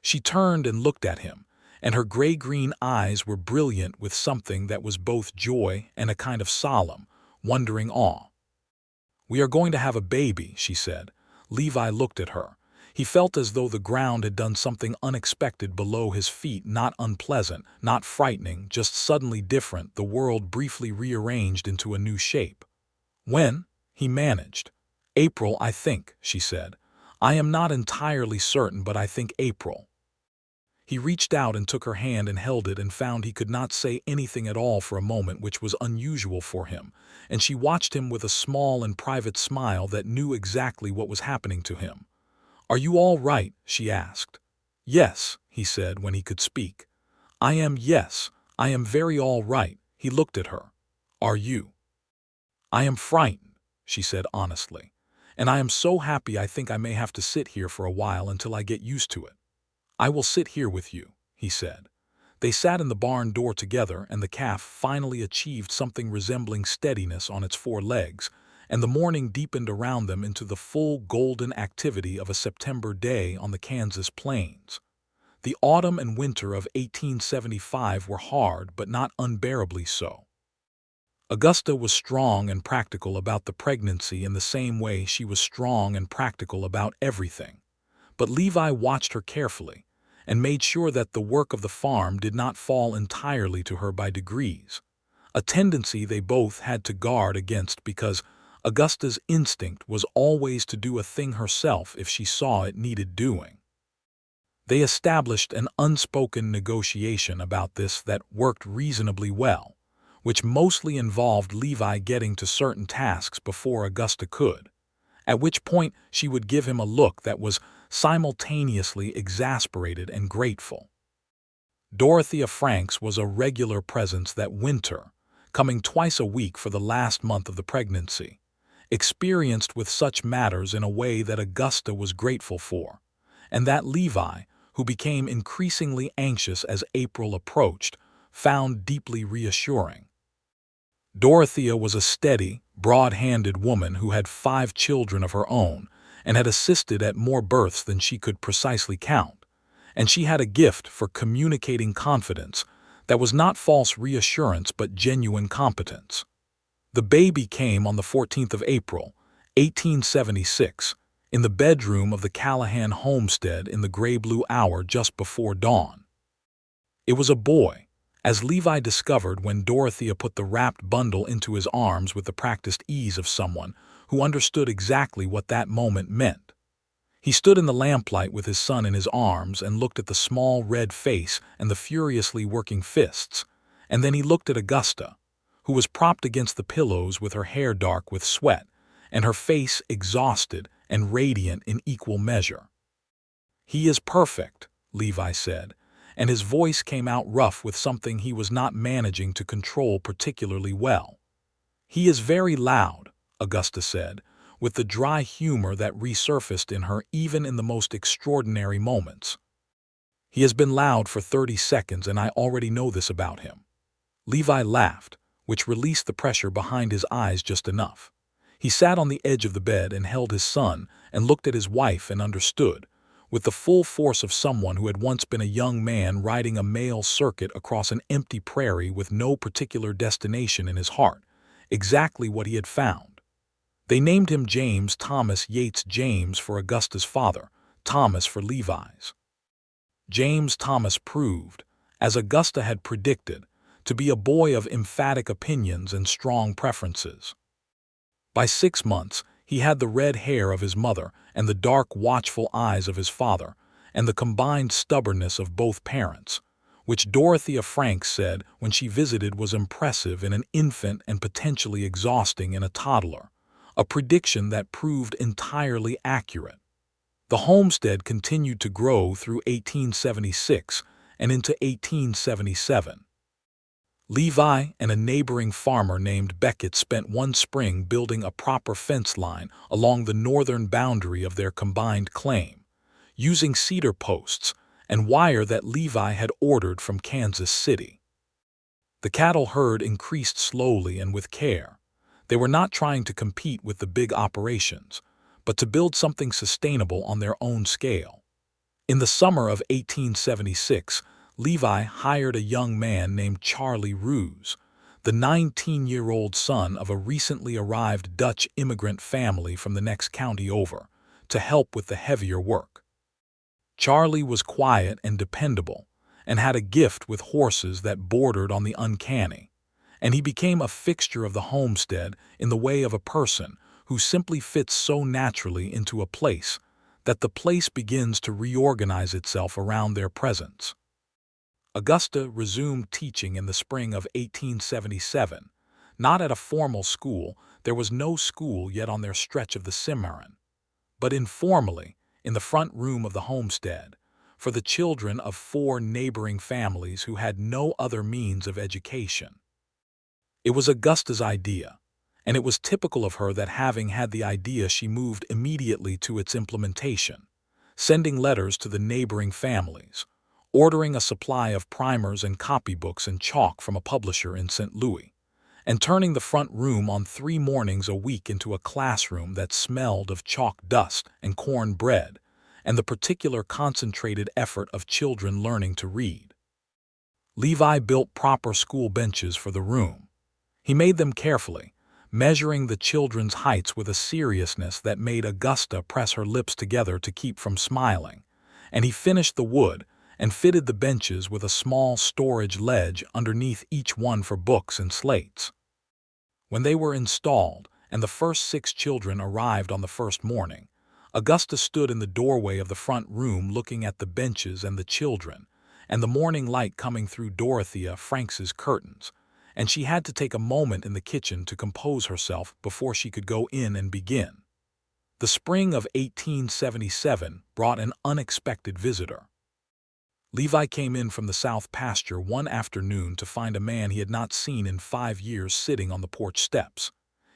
She turned and looked at him, and her gray-green eyes were brilliant with something that was both joy and a kind of solemn, wondering awe. "We are going to have a baby," she said. Levi looked at her. He felt as though the ground had done something unexpected below his feet, not unpleasant, not frightening, just suddenly different, the world briefly rearranged into a new shape. "When?" he managed. "April, I think," she said. "I am not entirely certain, but I think April." He reached out and took her hand and held it and found he could not say anything at all for a moment, which was unusual for him, and she watched him with a small and private smile that knew exactly what was happening to him. "Are you all right?" she asked. "Yes," he said when he could speak. Yes, I am very all right." He looked at her. "Are you?" "I am frightened," she said honestly. "And I am so happy I think I may have to sit here for a while until I get used to it." "I will sit here with you," he said. They sat in the barn door together, and the calf finally achieved something resembling steadiness on its 4 legs, and the morning deepened around them into the full golden activity of a September day on the Kansas plains. The autumn and winter of 1875 were hard, but not unbearably so. Augusta was strong and practical about the pregnancy in the same way she was strong and practical about everything. But Levi watched her carefully and made sure that the work of the farm did not fall entirely to her by degrees, a tendency they both had to guard against because Augusta's instinct was always to do a thing herself if she saw it needed doing. They established an unspoken negotiation about this that worked reasonably well, which mostly involved Levi getting to certain tasks before Augusta could, at which point she would give him a look that was simultaneously exasperated and grateful. Dorothea Franks was a regular presence that winter, coming twice a week for the last month of the pregnancy, experienced with such matters in a way that Augusta was grateful for, and that Levi, who became increasingly anxious as April approached, found deeply reassuring. Dorothea was a steady, broad-handed woman who had 5 children of her own and had assisted at more births than she could precisely count, and she had a gift for communicating confidence that was not false reassurance but genuine competence. The baby came on the 14th of April, 1876, in the bedroom of the Callahan homestead in the gray-blue hour just before dawn. It was a boy, as Levi discovered when Dorothea put the wrapped bundle into his arms with the practiced ease of someone who understood exactly what that moment meant. He stood in the lamplight with his son in his arms and looked at the small red face and the furiously working fists, and then he looked at Augusta, who was propped against the pillows with her hair dark with sweat and her face exhausted and radiant in equal measure. "He is perfect," Levi said, and his voice came out rough with something he was not managing to control particularly well. "He is very loud," Augusta said, with the dry humor that resurfaced in her even in the most extraordinary moments. "He has been loud for 30 seconds, and I already know this about him." Levi laughed, which released the pressure behind his eyes just enough. He sat on the edge of the bed and held his son and looked at his wife and understood, with the full force of someone who had once been a young man riding a mail circuit across an empty prairie with no particular destination in his heart, exactly what he had found. They named him James Thomas Yates, James for Augusta's father, Thomas for Levi's. James Thomas proved, as Augusta had predicted, to be a boy of emphatic opinions and strong preferences. By 6 months, he had the red hair of his mother and the dark, watchful eyes of his father, and the combined stubbornness of both parents, which Dorothea Franks said when she visited was impressive in an infant and potentially exhausting in a toddler, a prediction that proved entirely accurate. The homestead continued to grow through 1876 and into 1877. Levi and a neighboring farmer named Beckett spent one spring building a proper fence line along the northern boundary of their combined claim, using cedar posts and wire that Levi had ordered from Kansas City. The cattle herd increased slowly and with care. They were not trying to compete with the big operations, but to build something sustainable on their own scale. In the summer of 1876, Levi hired a young man named Charlie Roos, the 19-year-old son of a recently arrived Dutch immigrant family from the next county over, to help with the heavier work. Charlie was quiet and dependable, and had a gift with horses that bordered on the uncanny, and he became a fixture of the homestead in the way of a person who simply fits so naturally into a place that the place begins to reorganize itself around their presence. Augusta resumed teaching in the spring of 1877, not at a formal school. There was no school yet on their stretch of the Cimarron, but informally, in the front room of the homestead, for the children of 4 neighboring families who had no other means of education. It was Augusta's idea, and it was typical of her that having had the idea she moved immediately to its implementation, sending letters to the neighboring families, ordering a supply of primers and copybooks and chalk from a publisher in St. Louis, and turning the front room on 3 mornings a week into a classroom that smelled of chalk dust and corn bread, and the particular concentrated effort of children learning to read. Levi built proper school benches for the room. He made them carefully, measuring the children's heights with a seriousness that made Augusta press her lips together to keep from smiling, and he finished the wood and fitted the benches with a small storage ledge underneath each one for books and slates. When they were installed and the first 6 children arrived on the first morning, Augusta stood in the doorway of the front room looking at the benches and the children, and the morning light coming through Dorothea Franks's curtains, and she had to take a moment in the kitchen to compose herself before she could go in and begin. The spring of 1877 brought an unexpected visitor. Levi came in from the south pasture one afternoon to find a man he had not seen in 5 years sitting on the porch steps.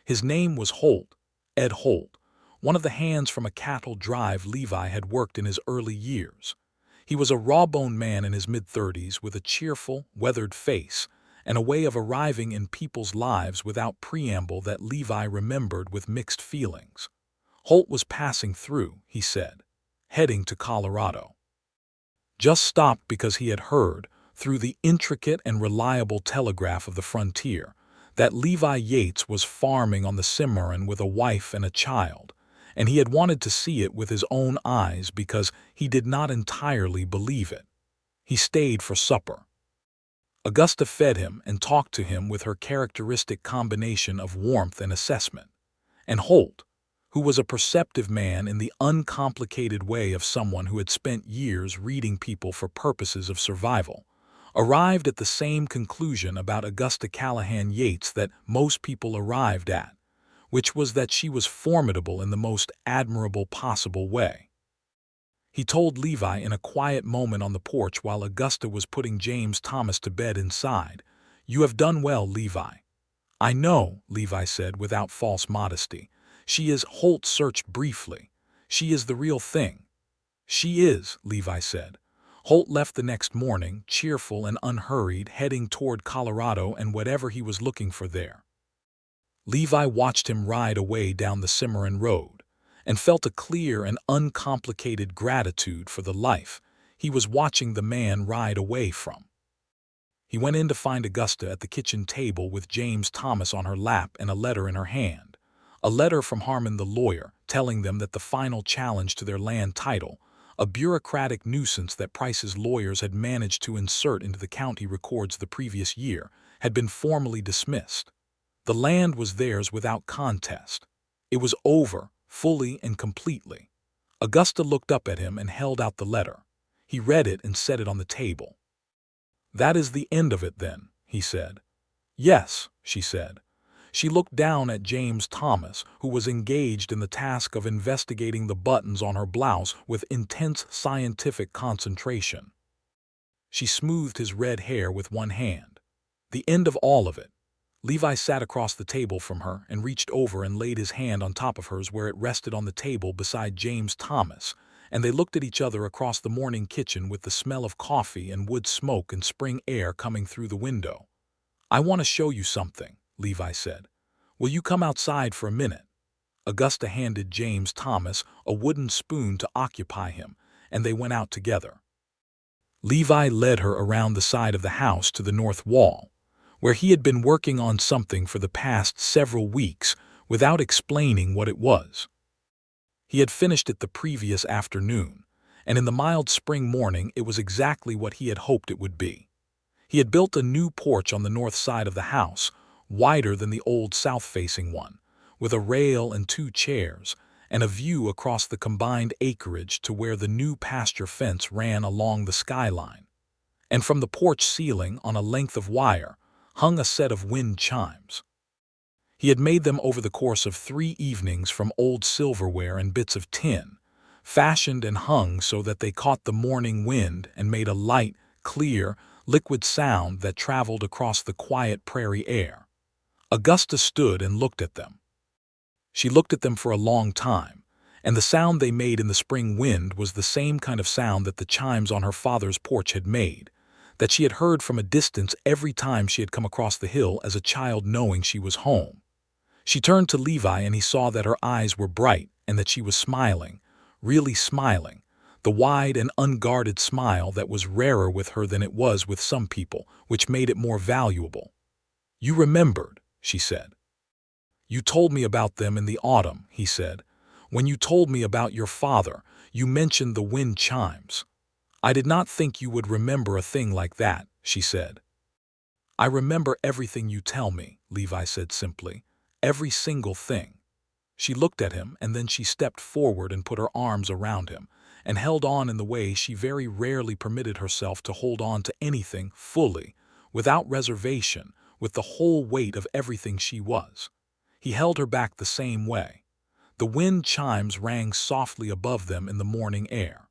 His name was Holt, Ed Holt, one of the hands from a cattle drive Levi had worked in his early years. He was a raw-boned man in his mid-30s with a cheerful, weathered face and a way of arriving in people's lives without preamble that Levi remembered with mixed feelings. Holt was passing through, he said, heading to Colorado. Just stopped because he had heard, through the intricate and reliable telegraph of the frontier, that Levi Yates was farming on the Cimarron with a wife and a child, and he had wanted to see it with his own eyes because he did not entirely believe it. He stayed for supper. Augusta fed him and talked to him with her characteristic combination of warmth and assessment, and Holt, who was a perceptive man in the uncomplicated way of someone who had spent years reading people for purposes of survival, arrived at the same conclusion about Augusta Callahan Yates that most people arrived at, which was that she was formidable in the most admirable possible way. He told Levi in a quiet moment on the porch while Augusta was putting James Thomas to bed inside, "You have done well, Levi." "I know," Levi said without false modesty. "She is." Holt searched briefly. "She is the real thing." "She is," Levi said. Holt left the next morning, cheerful and unhurried, heading toward Colorado and whatever he was looking for there. Levi watched him ride away down the Cimarron Road, and felt a clear and uncomplicated gratitude for the life he was watching the man ride away from. He went in to find Augusta at the kitchen table with James Thomas on her lap and a letter in her hand. A letter from Harmon the lawyer, telling them that the final challenge to their land title, a bureaucratic nuisance that Price's lawyers had managed to insert into the county records the previous year, had been formally dismissed. The land was theirs without contest. It was over, fully and completely. Augusta looked up at him and held out the letter. He read it and set it on the table. "That is the end of it, then," he said. "Yes," she said. She looked down at James Thomas, who was engaged in the task of investigating the buttons on her blouse with intense scientific concentration. She smoothed his red hair with one hand. The end of all of it. Levi sat across the table from her and reached over and laid his hand on top of hers where it rested on the table beside James Thomas, and they looked at each other across the morning kitchen with the smell of coffee and wood smoke and spring air coming through the window. "I want to show you something," Levi said. "Will you come outside for a minute?" Augusta handed James Thomas a wooden spoon to occupy him, and they went out together. Levi led her around the side of the house to the north wall, where he had been working on something for the past several weeks without explaining what it was. He had finished it the previous afternoon, and in the mild spring morning it was exactly what he had hoped it would be. He had built a new porch on the north side of the house, wider than the old south-facing one, with a rail and 2 chairs, and a view across the combined acreage to where the new pasture fence ran along the skyline. And from the porch ceiling, on a length of wire, hung a set of wind chimes. He had made them over the course of 3 evenings from old silverware and bits of tin, fashioned and hung so that they caught the morning wind and made a light, clear, liquid sound that traveled across the quiet prairie air. Augusta stood and looked at them. She looked at them for a long time, and the sound they made in the spring wind was the same kind of sound that the chimes on her father's porch had made, that she had heard from a distance every time she had come across the hill as a child knowing she was home. She turned to Levi and he saw that her eyes were bright and that she was smiling, really smiling, the wide and unguarded smile that was rarer with her than it was with some people, which made it more valuable. "You remembered," she said. "You told me about them in the autumn," he said. "When you told me about your father, you mentioned the wind chimes." "I did not think you would remember a thing like that," she said. "I remember everything you tell me," Levi said simply. "Every single thing." She looked at him, and then she stepped forward and put her arms around him, and held on in the way she very rarely permitted herself to hold on to anything fully, without reservation, with the whole weight of everything she was. He held her back the same way. The wind chimes rang softly above them in the morning air.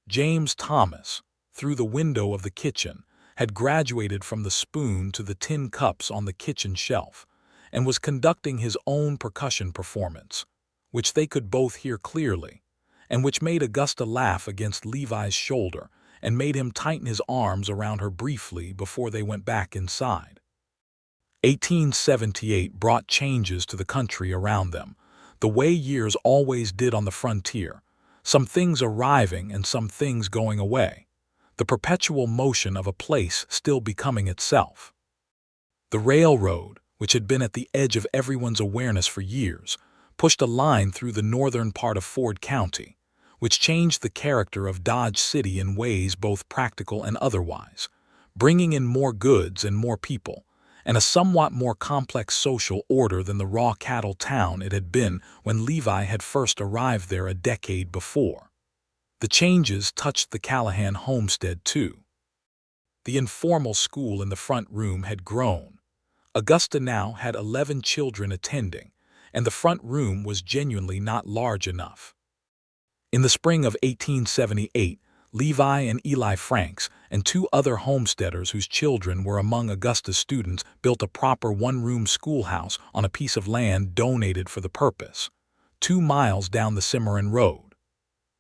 James Thomas, through the window of the kitchen, had graduated from the spoon to the tin cups on the kitchen shelf, and was conducting his own percussion performance, which they could both hear clearly, and which made Augusta laugh against Levi's shoulder and made him tighten his arms around her briefly before they went back inside. 1878 brought changes to the country around them, the way years always did on the frontier, some things arriving and some things going away, the perpetual motion of a place still becoming itself. The railroad, which had been at the edge of everyone's awareness for years, pushed a line through the northern part of Ford County, which changed the character of Dodge City in ways both practical and otherwise, bringing in more goods and more people, and a somewhat more complex social order than the raw cattle town it had been when Levi had first arrived there a decade before. The changes touched the Callahan homestead too. The informal school in the front room had grown. Augusta now had 11 children attending, and the front room was genuinely not large enough. In the spring of 1878, Levi and Eli Franks and 2 other homesteaders whose children were among Augusta's students built a proper one-room schoolhouse on a piece of land donated for the purpose, 2 miles down the Cimarron Road.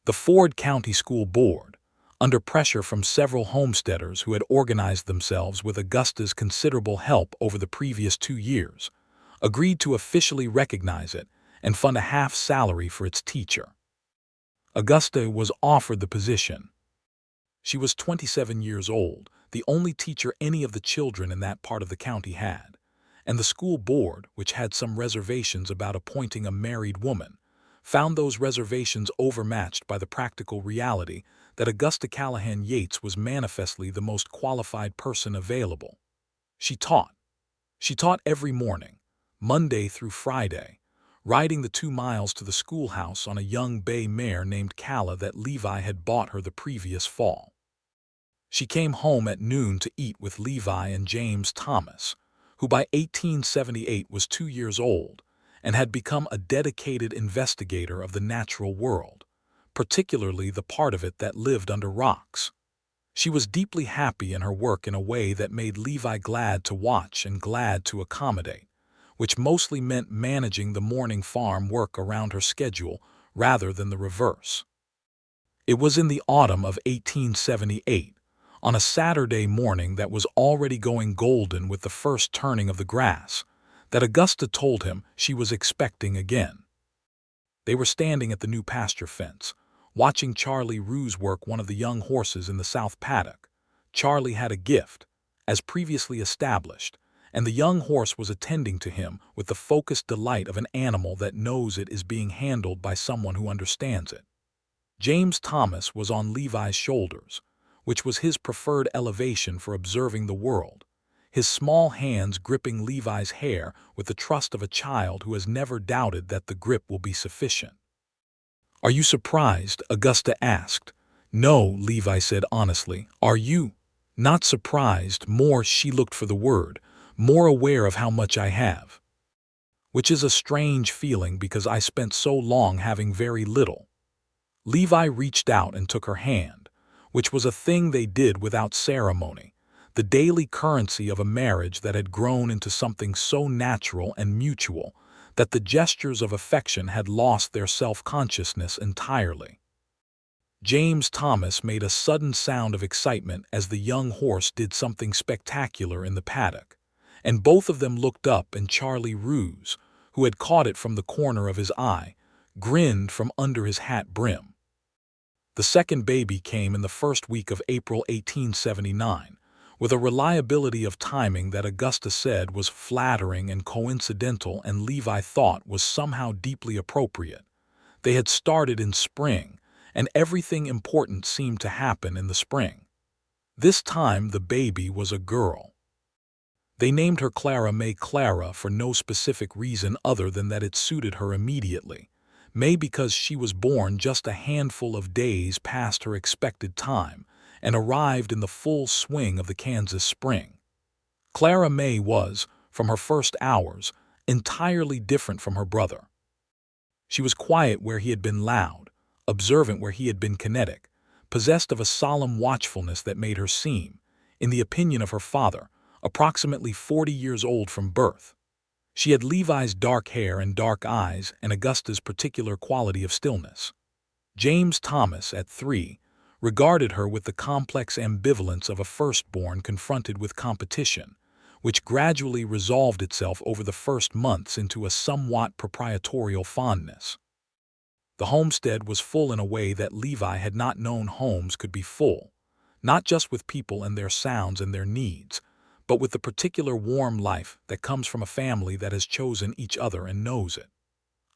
The Ford County School Board, under pressure from several homesteaders who had organized themselves with Augusta's considerable help over the previous 2 years, agreed to officially recognize it and fund a half salary for its teacher. Augusta was offered the position. She was 27 years old, the only teacher any of the children in that part of the county had, and the school board, which had some reservations about appointing a married woman, found those reservations overmatched by the practical reality that Augusta Callahan Yates was manifestly the most qualified person available. She taught. She taught every morning, Monday through Friday, riding the 2 miles to the schoolhouse on a young bay mare named Calla that Levi had bought her the previous fall. She came home at noon to eat with Levi and James Thomas, who by 1878 was 2 years old and had become a dedicated investigator of the natural world, particularly the part of it that lived under rocks. She was deeply happy in her work in a way that made Levi glad to watch and glad to accommodate, which mostly meant managing the morning farm work around her schedule rather than the reverse. It was in the autumn of 1878, on a Saturday morning that was already going golden with the first turning of the grass, that Augusta told him she was expecting again. They were standing at the new pasture fence, watching Charlie Ruse work one of the young horses in the south paddock. Charlie had a gift, as previously established, and the young horse was attending to him with the focused delight of an animal that knows it is being handled by someone who understands it. James Thomas was on Levi's shoulders, which was his preferred elevation for observing the world, his small hands gripping Levi's hair with the trust of a child who has never doubted that the grip will be sufficient. "Are you surprised?" Augusta asked. "No," Levi said honestly. "Are you?" "Not surprised, more," she looked for the word, "more aware of how much I have. Which is a strange feeling because I spent so long having very little." Levi reached out and took her hand, which was a thing they did without ceremony, the daily currency of a marriage that had grown into something so natural and mutual that the gestures of affection had lost their self-consciousness entirely. James Thomas made a sudden sound of excitement as the young horse did something spectacular in the paddock, and both of them looked up, and Charlie Ruse, who had caught it from the corner of his eye, grinned from under his hat brim. The second baby came in the first week of April 1879, with a reliability of timing that Augusta said was flattering and coincidental and Levi thought was somehow deeply appropriate. They had started in spring, and everything important seemed to happen in the spring. This time the baby was a girl. They named her Clara May Clara for no specific reason other than that it suited her immediately. May because she was born just a handful of days past her expected time and arrived in the full swing of the Kansas spring. Clara May was, from her first hours, entirely different from her brother. She was quiet where he had been loud, observant where he had been kinetic, possessed of a solemn watchfulness that made her seem, in the opinion of her father, approximately 40 years old from birth. She had Levi's dark hair and dark eyes and Augusta's particular quality of stillness. James Thomas, at 3, regarded her with the complex ambivalence of a firstborn confronted with competition, which gradually resolved itself over the first months into a somewhat proprietorial fondness. The homestead was full in a way that Levi had not known homes could be full, not just with people and their sounds and their needs, but with the particular warm life that comes from a family that has chosen each other and knows it.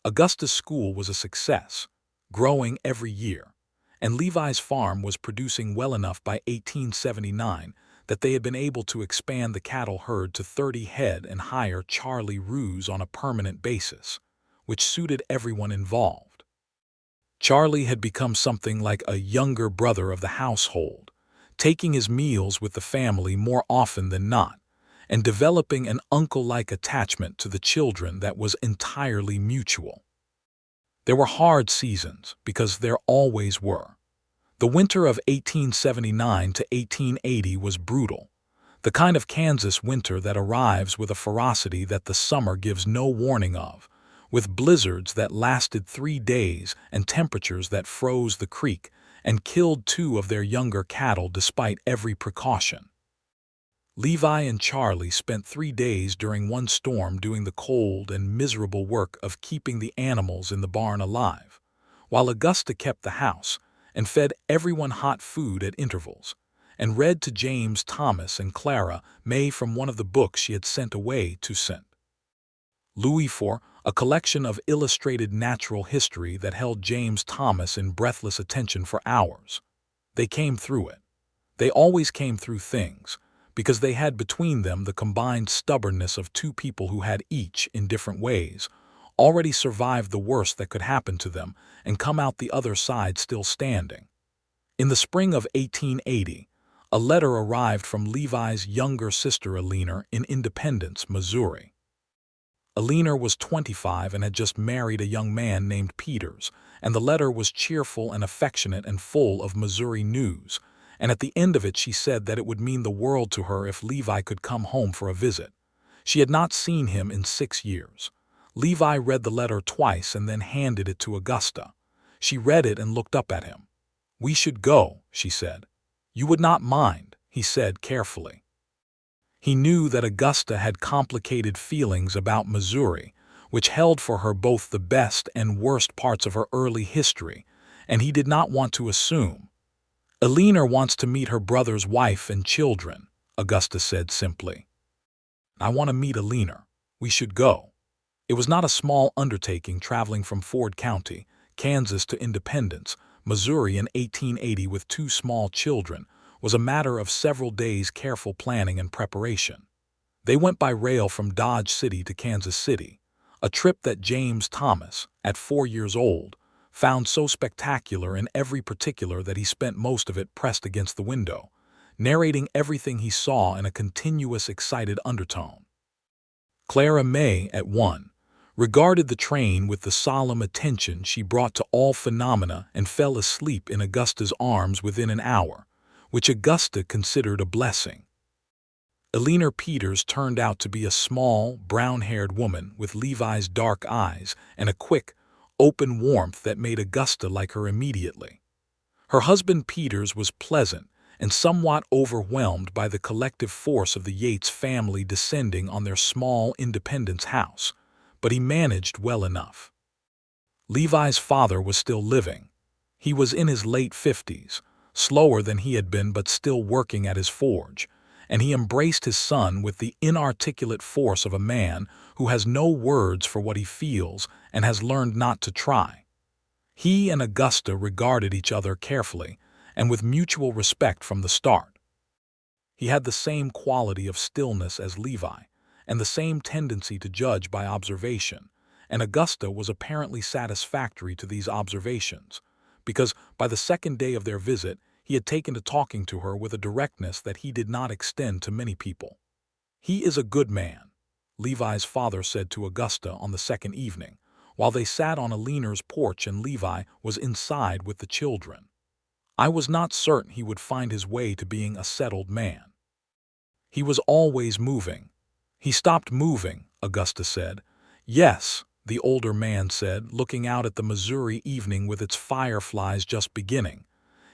Augusta's school was a success, growing every year, and Levi's farm was producing well enough by 1879 that they had been able to expand the cattle herd to 30 head and hire Charlie Ruse on a permanent basis, which suited everyone involved. Charlie had become something like a younger brother of the household, taking his meals with the family more often than not, and developing an uncle-like attachment to the children that was entirely mutual. There were hard seasons, because there always were. The winter of 1879 to 1880 was brutal, the kind of Kansas winter that arrives with a ferocity that the summer gives no warning of, with blizzards that lasted 3 days and temperatures that froze the creek and killed 2 of their younger cattle despite every precaution. Levi and Charlie spent 3 days during one storm doing the cold and miserable work of keeping the animals in the barn alive, while Augusta kept the house and fed everyone hot food at intervals, and read to James Thomas and Clara May from one of the books she had sent away to St. Louis for, a collection of illustrated natural history that held James Thomas in breathless attention for hours. They came through it. They always came through things, because they had between them the combined stubbornness of 2 people who had each, in different ways, already survived the worst that could happen to them and come out the other side still standing. In the spring of 1880, A letter arrived from Levi's younger sister Alina in Independence, Missouri. Alina was 25 and had just married a young man named Peters, and the letter was cheerful and affectionate and full of Missouri news, and at the end of it she said that it would mean the world to her if Levi could come home for a visit. She had not seen him in 6 years. Levi read the letter twice and then handed it to Augusta. She read it and looked up at him. "We should go," she said. "You would not mind," he said carefully. He knew that Augusta had complicated feelings about Missouri, which held for her both the best and worst parts of her early history, and he did not want to assume. "Alina wants to meet her brother's wife and children," Augusta said simply. "I want to meet Alina. We should go." It was not a small undertaking traveling from Ford County, Kansas to Independence, Missouri in 1880 with 2 small children was a matter of several days' careful planning and preparation. They went by rail from Dodge City to Kansas City, a trip that James Thomas, at 4 years old, found so spectacular in every particular that he spent most of it pressed against the window, narrating everything he saw in a continuous excited undertone. Clara May, at 1, regarded the train with the solemn attention she brought to all phenomena and fell asleep in Augusta's arms within an hour, which Augusta considered a blessing. Alina Peters turned out to be a small, brown-haired woman with Levi's dark eyes and a quick, open warmth that made Augusta like her immediately. Her husband Peters was pleasant and somewhat overwhelmed by the collective force of the Yates family descending on their small Independence house, but he managed well enough. Levi's father was still living. He was in his late 50s, slower than he had been but still working at his forge, and he embraced his son with the inarticulate force of a man who has no words for what he feels and has learned not to try. He and Augusta regarded each other carefully and with mutual respect from the start. He had the same quality of stillness as Levi, and the same tendency to judge by observation, and Augusta was apparently satisfactory to these observations, because by the second day of their visit he had taken to talking to her with a directness that he did not extend to many people. "He is a good man," Levi's father said to Augusta on the second evening, while they sat on Alina's porch and Levi was inside with the children. "I was not certain he would find his way to being a settled man. He was always moving." "He stopped moving," Augusta said. "Yes," the older man said, looking out at the Missouri evening with its fireflies just beginning.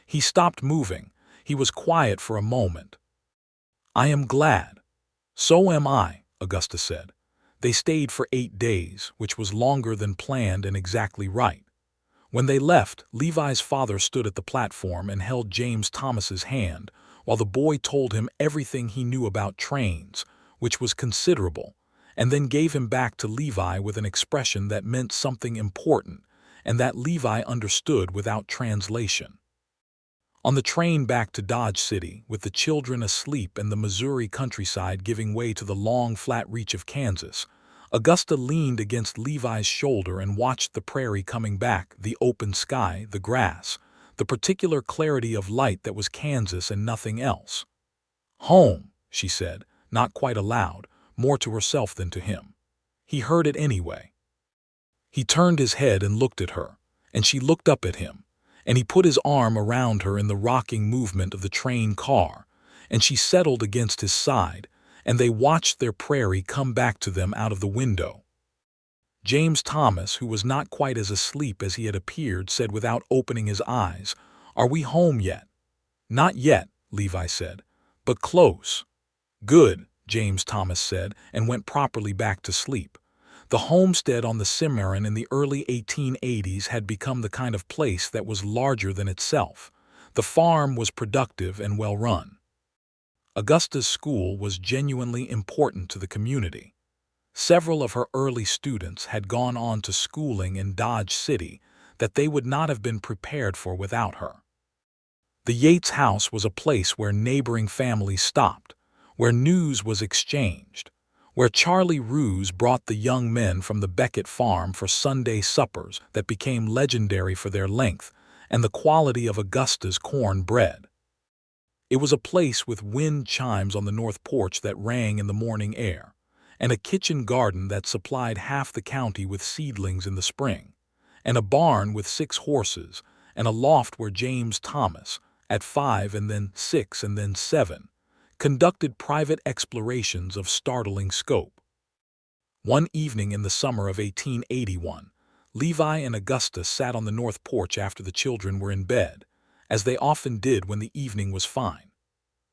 "He stopped moving. He was quiet for a moment." "I am glad." "So am I," Augusta said. They stayed for 8 days, which was longer than planned and exactly right. When they left, Levi's father stood at the platform and held James Thomas's hand, while the boy told him everything he knew about trains, which was considerable, and then gave him back to Levi with an expression that meant something important and that Levi understood without translation. On the train back to Dodge City, with the children asleep and the Missouri countryside giving way to the long, flat reach of Kansas, Augusta leaned against Levi's shoulder and watched the prairie coming back, the open sky, the grass, the particular clarity of light that was Kansas and nothing else. "Home," she said, not quite aloud, more to herself than to him. He heard it anyway. He turned his head and looked at her, and she looked up at him, and he put his arm around her in the rocking movement of the train car, and she settled against his side, and they watched their prairie come back to them out of the window. James Thomas, who was not quite as asleep as he had appeared, said without opening his eyes, "Are we home yet?" "Not yet," Levi said, "but close." "Good," James Thomas said, and went properly back to sleep. The homestead on the Cimarron in the early 1880s had become the kind of place that was larger than itself. The farm was productive and well run. Augusta's school was genuinely important to the community. Several of her early students had gone on to schooling in Dodge City that they would not have been prepared for without her. The Yates house was a place where neighboring families stopped, where news was exchanged, where Charlie Roos brought the young men from the Beckett farm for Sunday suppers that became legendary for their length and the quality of Augusta's corn bread. It was a place with wind chimes on the north porch that rang in the morning air, and a kitchen garden that supplied half the county with seedlings in the spring, and a barn with 6 horses, and a loft where James Thomas, at 5 and then 6 and then 7, conducted private explorations of startling scope. One evening in the summer of 1881, Levi and Augusta sat on the north porch after the children were in bed, as they often did when the evening was fine.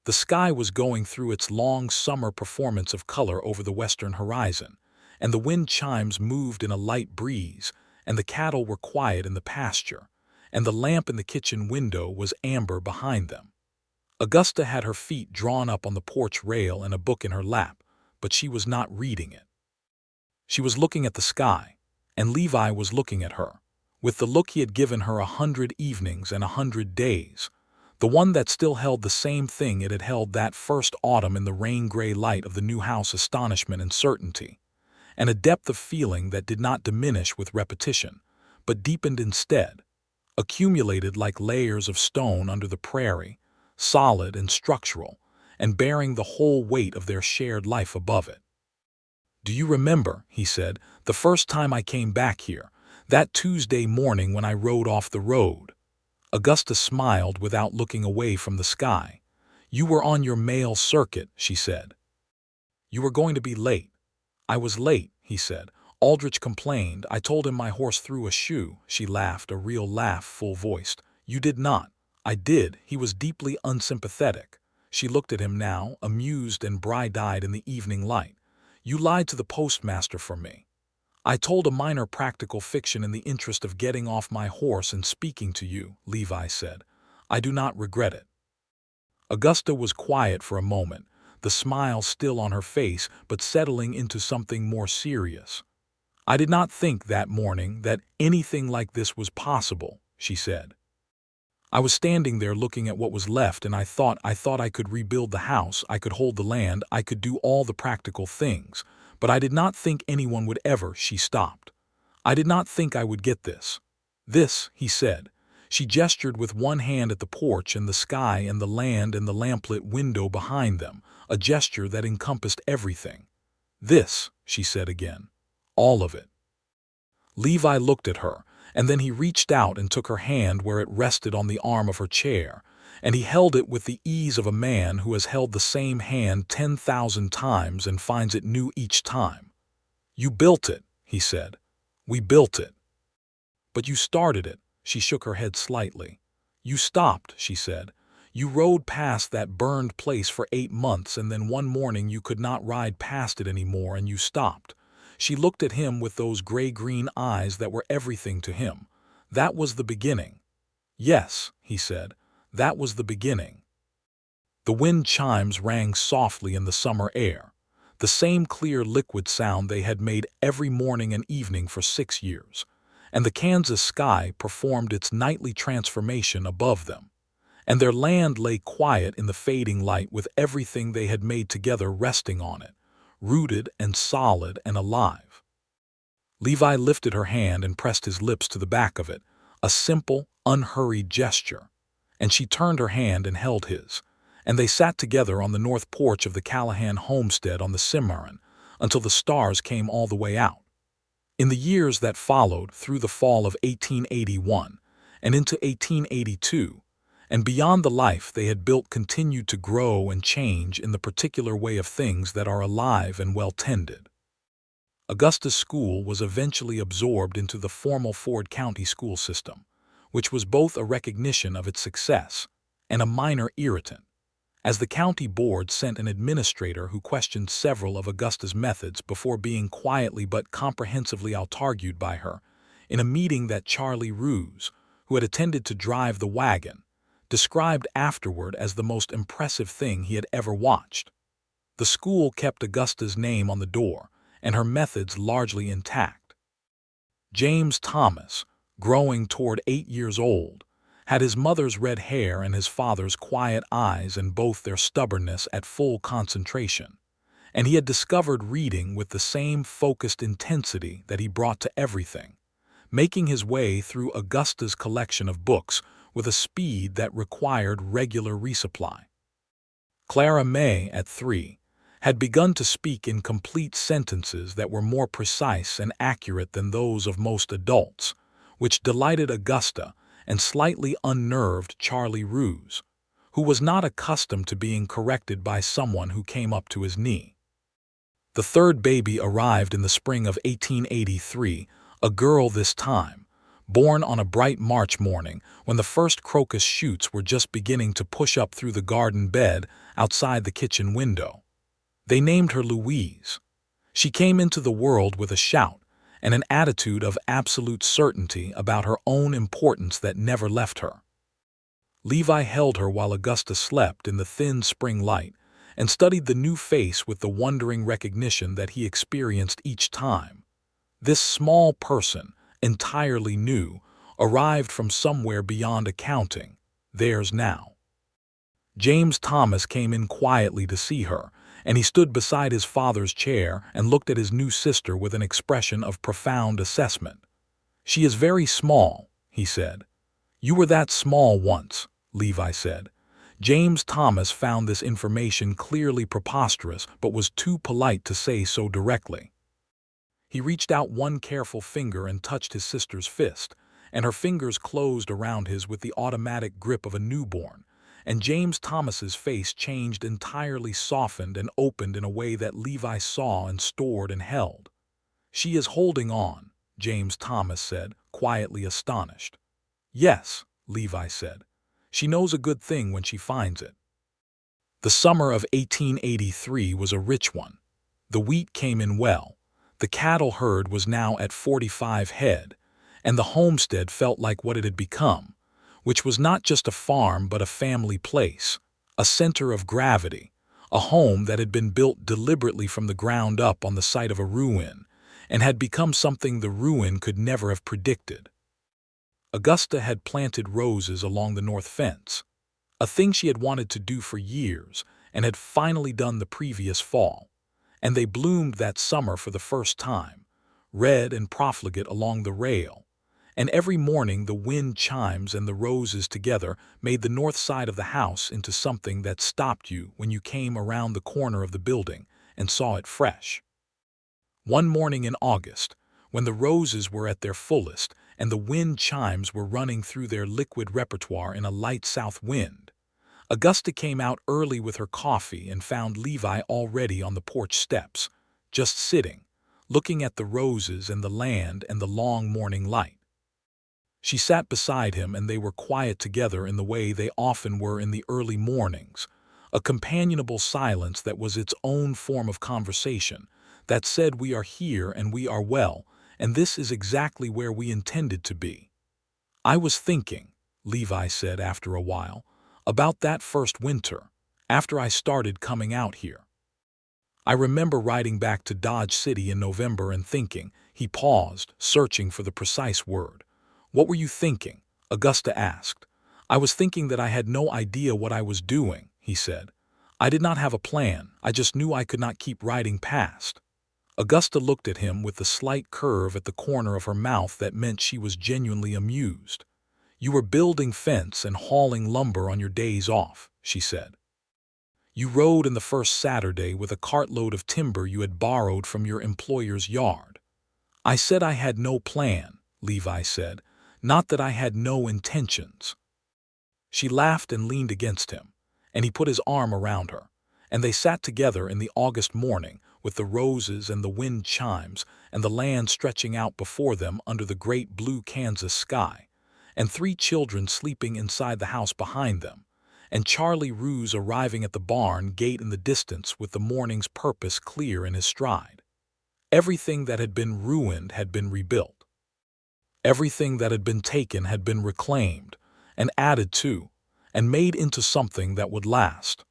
The sky was going through its long summer performance of color over the western horizon, and the wind chimes moved in a light breeze, and the cattle were quiet in the pasture, and the lamp in the kitchen window was amber behind them. Augusta had her feet drawn up on the porch rail and a book in her lap, but she was not reading it. She was looking at the sky, and Levi was looking at her, with the look he had given her 100 evenings and 100 days, the one that still held the same thing it had held that first autumn in the rain-gray light of the new house: astonishment and certainty, and a depth of feeling that did not diminish with repetition, but deepened instead, accumulated like layers of stone under the prairie, solid and structural, and bearing the whole weight of their shared life above it. "Do you remember," he said, "the first time I came back here, that Tuesday morning when I rode off the road?" Augusta smiled without looking away from the sky. "You were on your mail circuit," she said. "You were going to be late." "I was late," he said. "Aldrich complained. I told him my horse threw a shoe." She laughed, a real laugh, full-voiced. "You did not." "I did." He was deeply unsympathetic. She looked at him now, amused and bright-eyed in the evening light. "You lied to the postmaster for me." "I told a minor practical fiction in the interest of getting off my horse and speaking to you," Levi said. "I do not regret it." Augusta was quiet for a moment, the smile still on her face but settling into something more serious. "I did not think that morning that anything like this was possible," she said. "I was standing there looking at what was left, and I thought I could rebuild the house, I could hold the land, I could do all the practical things, but I did not think anyone would ever—" She stopped. "I did not think I would get this." "This," he said. She gestured with one hand at the porch and the sky and the land and the lamplit window behind them, a gesture that encompassed everything. "This," she said again. "All of it." Levi looked at her, and then he reached out and took her hand where it rested on the arm of her chair, and he held it with the ease of a man who has held the same hand 10,000 times and finds it new each time. "You built it," he said. "We built it." "But you started it." She shook her head slightly. "You stopped," she said. "You rode past that burned place for 8 months, and then one morning you could not ride past it anymore, and you stopped." She looked at him with those gray-green eyes that were everything to him. "That was the beginning." "Yes," he said, "that was the beginning." The wind chimes rang softly in the summer air, the same clear liquid sound they had made every morning and evening for 6 years, and the Kansas sky performed its nightly transformation above them, and their land lay quiet in the fading light with everything they had made together resting on it, rooted and solid and alive. Levi lifted her hand and pressed his lips to the back of it, a simple, unhurried gesture, and she turned her hand and held his, and they sat together on the north porch of the Callahan homestead on the Cimarron until the stars came all the way out. In the years that followed, through the fall of 1881 and into 1882, and beyond, the life they had built continued to grow and change in the particular way of things that are alive and well tended. Augusta's school was eventually absorbed into the formal Ford County school system, which was both a recognition of its success and a minor irritant, as the county board sent an administrator who questioned several of Augusta's methods before being quietly but comprehensively out-argued by her in a meeting that Charlie Roos, who had attended to drive the wagon, described afterward as the most impressive thing he had ever watched. The school kept Augusta's name on the door, and her methods largely intact. James Thomas, growing toward 8 years old, had his mother's red hair and his father's quiet eyes and both their stubbornness at full concentration, and he had discovered reading with the same focused intensity that he brought to everything, making his way through Augusta's collection of books with a speed that required regular resupply. Clara May, at 3, had begun to speak in complete sentences that were more precise and accurate than those of most adults, which delighted Augusta and slightly unnerved Charlie Roos, who was not accustomed to being corrected by someone who came up to his knee. The third baby arrived in the spring of 1883, a girl this time, born on a bright March morning when the first crocus shoots were just beginning to push up through the garden bed outside the kitchen window. They named her Louise. She came into the world with a shout and an attitude of absolute certainty about her own importance that never left her. Levi held her while Augusta slept in the thin spring light and studied the new face with the wondering recognition that he experienced each time. This small person, entirely new, arrived from somewhere beyond accounting, theirs now. James Thomas came in quietly to see her, and he stood beside his father's chair and looked at his new sister with an expression of profound assessment. "She is very small," he said. "You were that small once," Levi said. James Thomas found this information clearly preposterous but was too polite to say so directly. He reached out one careful finger and touched his sister's fist, and her fingers closed around his with the automatic grip of a newborn, and James Thomas's face changed entirely, softened and opened in a way that Levi saw and stored and held. "She is holding on," James Thomas said, quietly astonished. "Yes," Levi said. "She knows a good thing when she finds it." The summer of 1883 was a rich one. The wheat came in well. The cattle herd was now at 45 head, and the homestead felt like what it had become, which was not just a farm but a family place, a center of gravity, a home that had been built deliberately from the ground up on the site of a ruin, and had become something the ruin could never have predicted. Augusta had planted roses along the north fence, a thing she had wanted to do for years and had finally done the previous fall, and they bloomed that summer for the first time, red and profligate along the rail, and every morning the wind chimes and the roses together made the north side of the house into something that stopped you when you came around the corner of the building and saw it fresh. One morning in August, when the roses were at their fullest and the wind chimes were running through their liquid repertoire in a light south wind, Augusta came out early with her coffee and found Levi already on the porch steps, just sitting, looking at the roses and the land and the long morning light. She sat beside him and they were quiet together in the way they often were in the early mornings, a companionable silence that was its own form of conversation, that said we are here and we are well, and this is exactly where we intended to be. "I was thinking," Levi said after a while, "about that first winter, after I started coming out here. I remember riding back to Dodge City in November and thinking," he paused, searching for the precise word. "What were you thinking?" Augusta asked. "I was thinking that I had no idea what I was doing," he said. "I did not have a plan, I just knew I could not keep riding past." Augusta looked at him with the slight curve at the corner of her mouth that meant she was genuinely amused. "You were building fence and hauling lumber on your days off," she said. "You rode in the first Saturday with a cartload of timber you had borrowed from your employer's yard." "I said I had no plan," Levi said, "not that I had no intentions." She laughed and leaned against him, and he put his arm around her, and they sat together in the August morning with the roses and the wind chimes and the land stretching out before them under the great blue Kansas sky, and 3 children sleeping inside the house behind them, and Charlie Roos arriving at the barn gate in the distance with the morning's purpose clear in his stride. Everything that had been ruined had been rebuilt. Everything that had been taken had been reclaimed and added to and made into something that would last.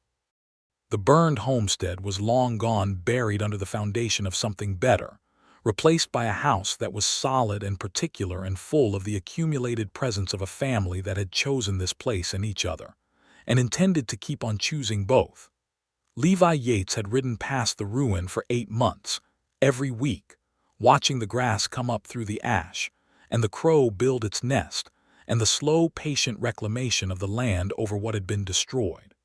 The burned homestead was long gone, buried under the foundation of something better, replaced by a house that was solid and particular and full of the accumulated presence of a family that had chosen this place and each other, and intended to keep on choosing both. Levi Yates had ridden past the ruin for 8 months, every week, watching the grass come up through the ash, and the crow build its nest, and the slow, patient reclamation of the land over what had been destroyed.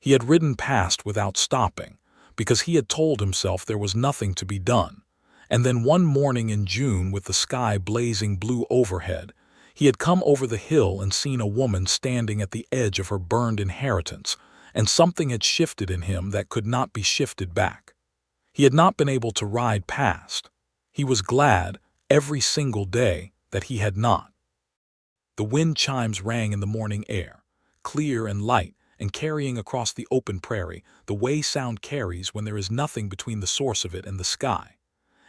He had ridden past without stopping, because he had told himself there was nothing to be done. And then one morning in June, with the sky blazing blue overhead, he had come over the hill and seen a woman standing at the edge of her burned inheritance, and something had shifted in him that could not be shifted back. He had not been able to ride past. He was glad, every single day, that he had not. The wind chimes rang in the morning air, clear and light, and carrying across the open prairie the way sound carries when there is nothing between the source of it and the sky.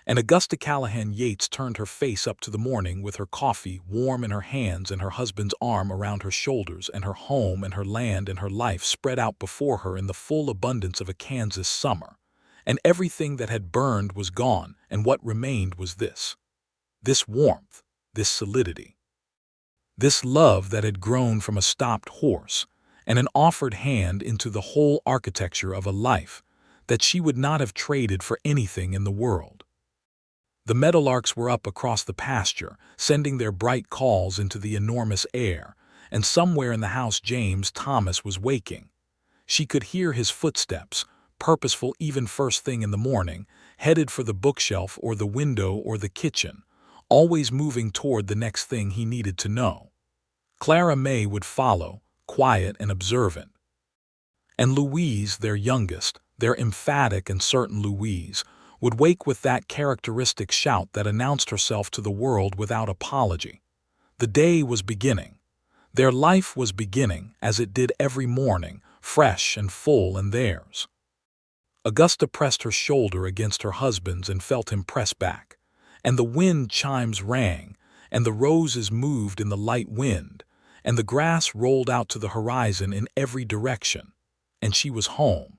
And Augusta Callahan Yates turned her face up to the morning with her coffee warm in her hands and her husband's arm around her shoulders and her home and her land and her life spread out before her in the full abundance of a Kansas summer. And everything that had burned was gone, and what remained was this warmth, this solidity. This love that had grown from a stopped horse and an offered hand into the whole architecture of a life that she would not have traded for anything in the world. The meadowlarks were up across the pasture, sending their bright calls into the enormous air, and somewhere in the house James Thomas was waking. She could hear his footsteps, purposeful even first thing in the morning, headed for the bookshelf or the window or the kitchen, always moving toward the next thing he needed to know. Clara May would follow, quiet and observant. And Louise, their youngest, their emphatic and certain Louise, would wake with that characteristic shout that announced herself to the world without apology. The day was beginning. Their life was beginning, as it did every morning, fresh and full, and theirs. Augusta pressed her shoulder against her husband's and felt him press back. And the wind chimes rang, and the roses moved in the light wind, and the grass rolled out to the horizon in every direction. And she was home.